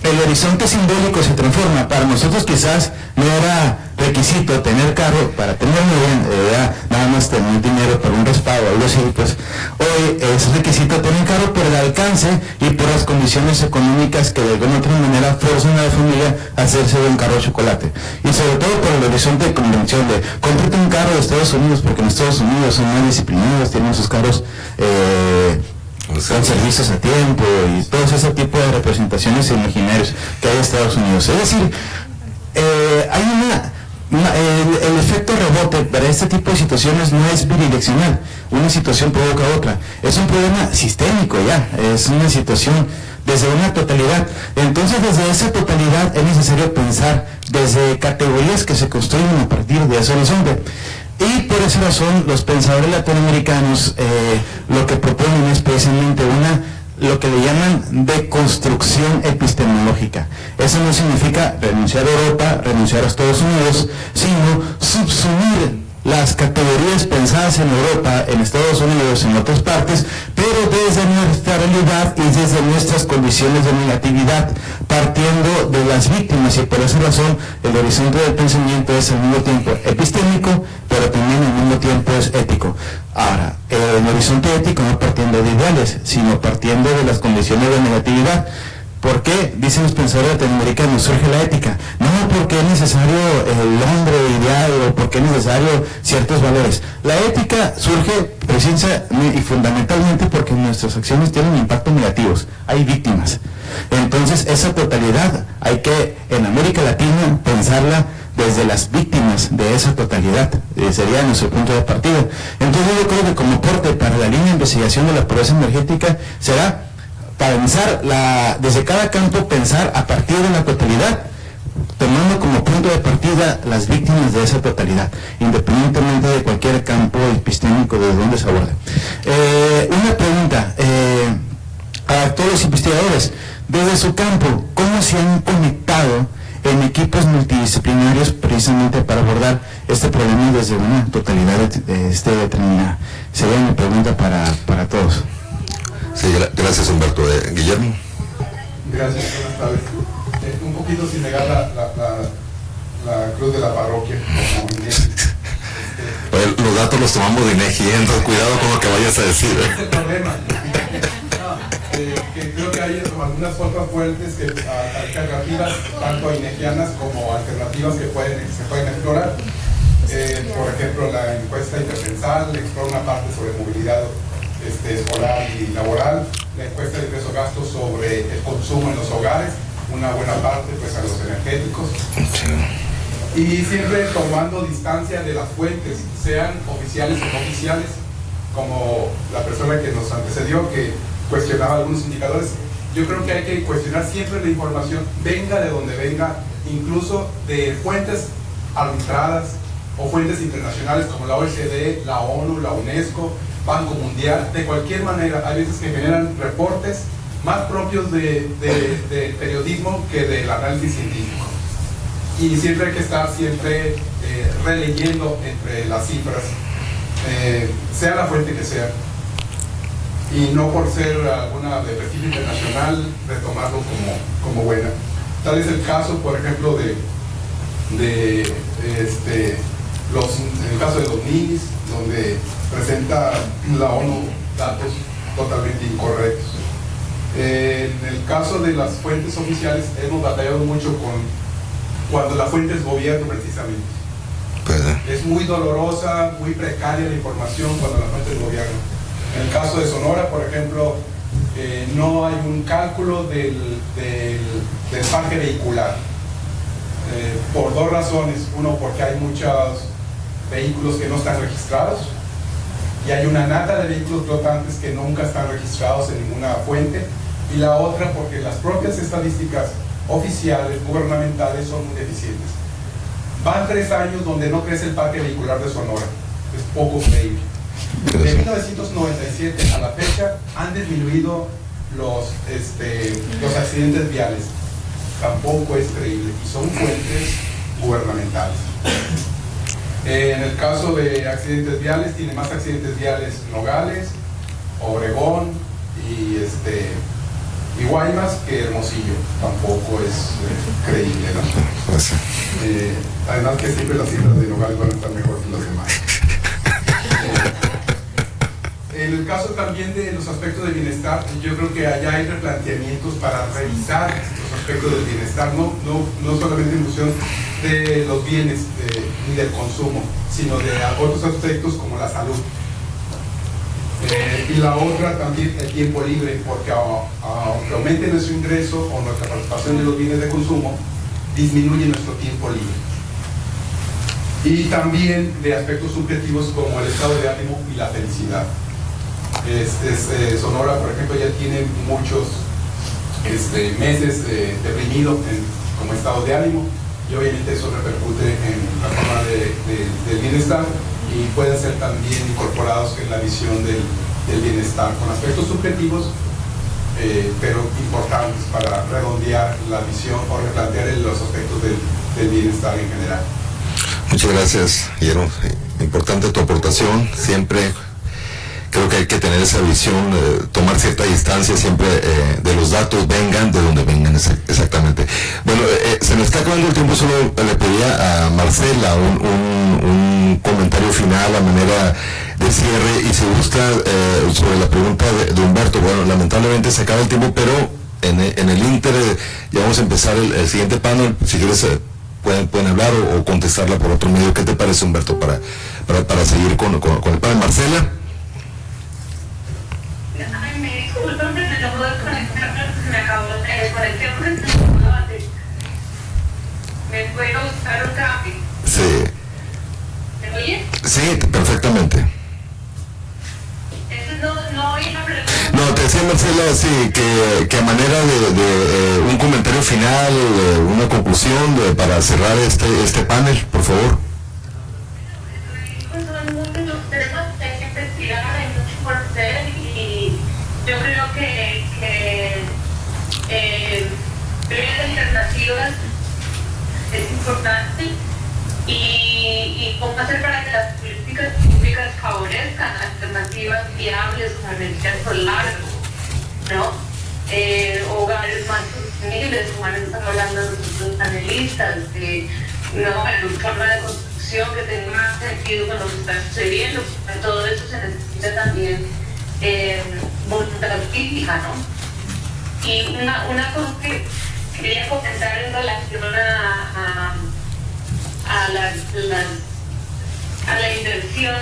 El horizonte simbólico se transforma. Para nosotros quizás no era requisito tener carro para tener novia, nada más tener dinero para un respaldo o algo así. Pues hoy es requisito tener carro por el alcance y por las condiciones económicas que de alguna otra manera forzan a la familia a hacerse de un carro de chocolate, y sobre todo por el horizonte de convención de cómprate un carro de Estados Unidos, porque en Estados Unidos son más disciplinados, tienen sus carros con servicios a tiempo y todo ese tipo de representaciones imaginarios que hay en Estados Unidos. Es decir, hay el efecto rebote para este tipo de situaciones no es bidireccional. Una situación provoca otra. Es un problema sistémico ya, es una situación desde una totalidad. Entonces, desde esa totalidad es necesario pensar desde categorías que se construyen a partir de ese horizonte. Y por esa razón los pensadores latinoamericanos lo que proponen es precisamente lo que le llaman deconstrucción epistemológica. Eso no significa renunciar a Europa, renunciar a Estados Unidos, sino subsumir las categorías pensadas en Europa, en Estados Unidos, en otras partes, pero desde nuestra realidad y desde nuestras condiciones de negatividad, partiendo de las víctimas, y por esa razón el horizonte del pensamiento es al mismo tiempo epistémico, pero también al mismo tiempo es ético. Ahora, el horizonte ético no partiendo de ideales, sino partiendo de las condiciones de negatividad. ¿Por qué? Dicen los pensadores latinoamericanos, surge la ética. No porque es necesario el hombre ideal o porque es necesario ciertos valores. La ética surge precisa y fundamentalmente porque nuestras acciones tienen impactos negativos. Hay víctimas. Entonces, esa totalidad hay que, en América Latina, pensarla desde las víctimas de esa totalidad. Sería nuestro punto de partida. Entonces, yo creo que como aporte para la línea de investigación de la pobreza energética será pensar desde cada campo, pensar a partir de la totalidad, tomando como punto de partida las víctimas de esa totalidad, independientemente de cualquier campo epistémico desde donde se aborde. Una pregunta a todos los investigadores, desde su campo, ¿cómo se han conectado en equipos multidisciplinarios precisamente para abordar este problema desde una totalidad determinada? Sería mi pregunta para todos. Sí, gracias Humberto. Guillermo. Gracias, buenas tardes. Un poquito sin negar la cruz de la parroquia. Los datos los tomamos de INEGI, entonces cuidado con lo que vayas a decir. Es el problema. Que creo que hay algunas otras fuentes alternativas, tanto inegianas como alternativas que se pueden explorar. Por ejemplo, la encuesta intercensal explora una parte sobre movilidad escolar y laboral, la encuesta de ingreso-gasto sobre el consumo en los hogares, una buena parte pues a los energéticos, y siempre tomando distancia de las fuentes, sean oficiales o no oficiales, como la persona que nos antecedió que cuestionaba algunos indicadores. Yo creo que hay que cuestionar siempre la información, venga de donde venga, incluso de fuentes arbitradas o fuentes internacionales como la OECD, la ONU, la UNESCO, Banco Mundial. De cualquier manera, hay veces que generan reportes más propios de periodismo que del análisis científico. Y siempre hay que estar releyendo entre las cifras, sea la fuente que sea. Y no por ser alguna de prestigio internacional, retomarlo como buena. Tal es el caso, por ejemplo, en el caso de los ninis, donde presenta la ONU datos totalmente incorrectos. En el caso de las fuentes oficiales, hemos batallado mucho cuando la fuente es gobierno, precisamente. Es muy dolorosa, muy precaria la información cuando la fuente es gobierno. En el caso de Sonora, por ejemplo, no hay un cálculo del parque vehicular. Por dos razones. Uno, porque hay muchos vehículos que no están registrados, y hay una nata de vehículos flotantes que nunca están registrados en ninguna fuente, y la otra porque las propias estadísticas oficiales, gubernamentales, son muy deficientes. Van 3 años donde no crece el parque vehicular de Sonora, es poco creíble. De 1997 a la fecha han disminuido los accidentes viales, tampoco es creíble, y son fuentes gubernamentales. En el caso de accidentes viales, tiene más accidentes viales Nogales, Obregón y Guaymas que Hermosillo, tampoco es creíble, ¿no? Además que siempre las cifras de Nogales van a estar mejor que las demás. En el caso también de los aspectos de bienestar, yo creo que allá hay replanteamientos para revisar los aspectos del bienestar, no solamente en función de los bienes ni del consumo, sino de otros aspectos como la salud. Y la otra también el tiempo libre, porque aunque aumente nuestro ingreso o nuestra participación en los bienes de consumo, disminuye nuestro tiempo libre. Y también de aspectos subjetivos como el estado de ánimo y la felicidad. Sonora, por ejemplo, ya tiene muchos meses deprimido como estado de ánimo, y obviamente eso repercute en la forma del bienestar, y pueden ser también incorporados en la visión del bienestar con aspectos subjetivos, pero importantes para redondear la visión o replantear los aspectos del bienestar en general. Muchas gracias, Guillermo. Importante tu aportación. Siempre creo que hay que tener esa visión, tomar cierta distancia siempre de los datos, vengan de donde vengan exactamente. Bueno, se nos está acabando el tiempo, solo le pedía a Marcela un comentario final a manera de cierre, y si gusta sobre la pregunta de Humberto. Bueno, lamentablemente se acaba el tiempo, pero en el ínter ya vamos a empezar el siguiente panel. Si quieres pueden hablar o contestarla por otro medio. ¿Qué te parece, Humberto, para seguir con el panel? Marcela. Ay, me disculpan, pero no puedo desconectar, se me acabó la desconexión porque se me acabó la batería. ¿Me puedo buscar un cambio? Sí. ¿Me oye? Sí, perfectamente. Eso no oí la pregunta. No, te decía, Marcela, sí, que a manera de un comentario final, una conclusión para cerrar este panel, por favor. Pues son muchos los temas que hay que investigar, hay mucho por hacer, y yo creo que ver alternativas es importante, y cómo hacer para que las políticas públicas favorezcan alternativas viables con energía solar, ¿no? Hogares más sostenibles, como han estado hablando los panelistas, de una forma de construcción que tenga más sentido con lo que está sucediendo. Para todo eso se necesita también voluntad política, ¿no? Y una cosa que quería comentar en relación a la inversión,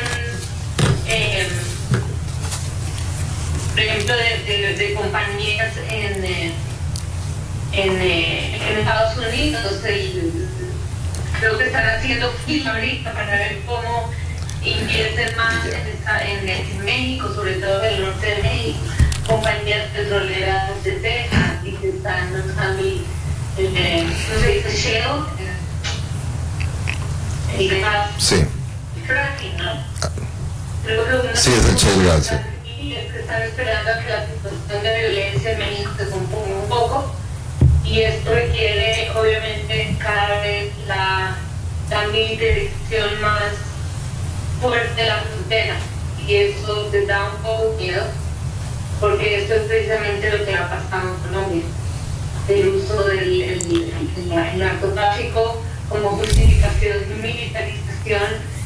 por ejemplo, de compañías en Estados Unidos. Creo que están haciendo fila ahorita para ver cómo invierten más en México, sobre todo en el norte de México, compañías petroleras de Texas, y que están usando no se dice shale, el gas, sí. fracking, ¿no? Sí, es el shale gas, sí. Y es que están esperando a que la situación de violencia en México se componga un poco, y esto requiere obviamente cada vez la militarización más fuerte de la frontera, y eso te da un poco miedo, porque esto es precisamente lo que ha pasado en Colombia, el uso del narcotráfico como justificación de militarización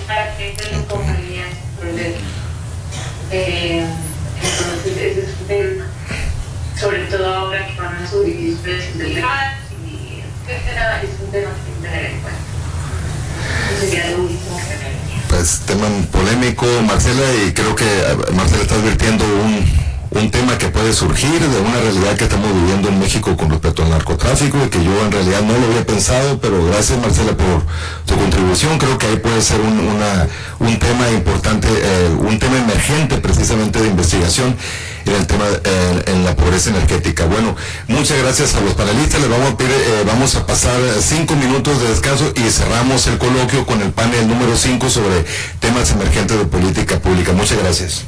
para que las compañías problemas. Entonces ese es un tema, sobre todo ahora que van a subir los precios del gas, y etcétera, es un tema que tener en cuenta. Eso sería lo último que me Pues tema polémico, Marcela, y creo que Marcela está advirtiendo un tema que puede surgir de una realidad que estamos viviendo en México con respecto al narcotráfico y que yo en realidad no lo había pensado, pero gracias Marcela por tu contribución. Creo que ahí puede ser un tema importante, un tema emergente precisamente de investigación en el tema en la pobreza energética. Bueno, muchas gracias a los panelistas. Les vamos a pedir, vamos a pasar 5 minutos de descanso y cerramos el coloquio con el panel número 5 sobre temas emergentes de política pública. Muchas gracias.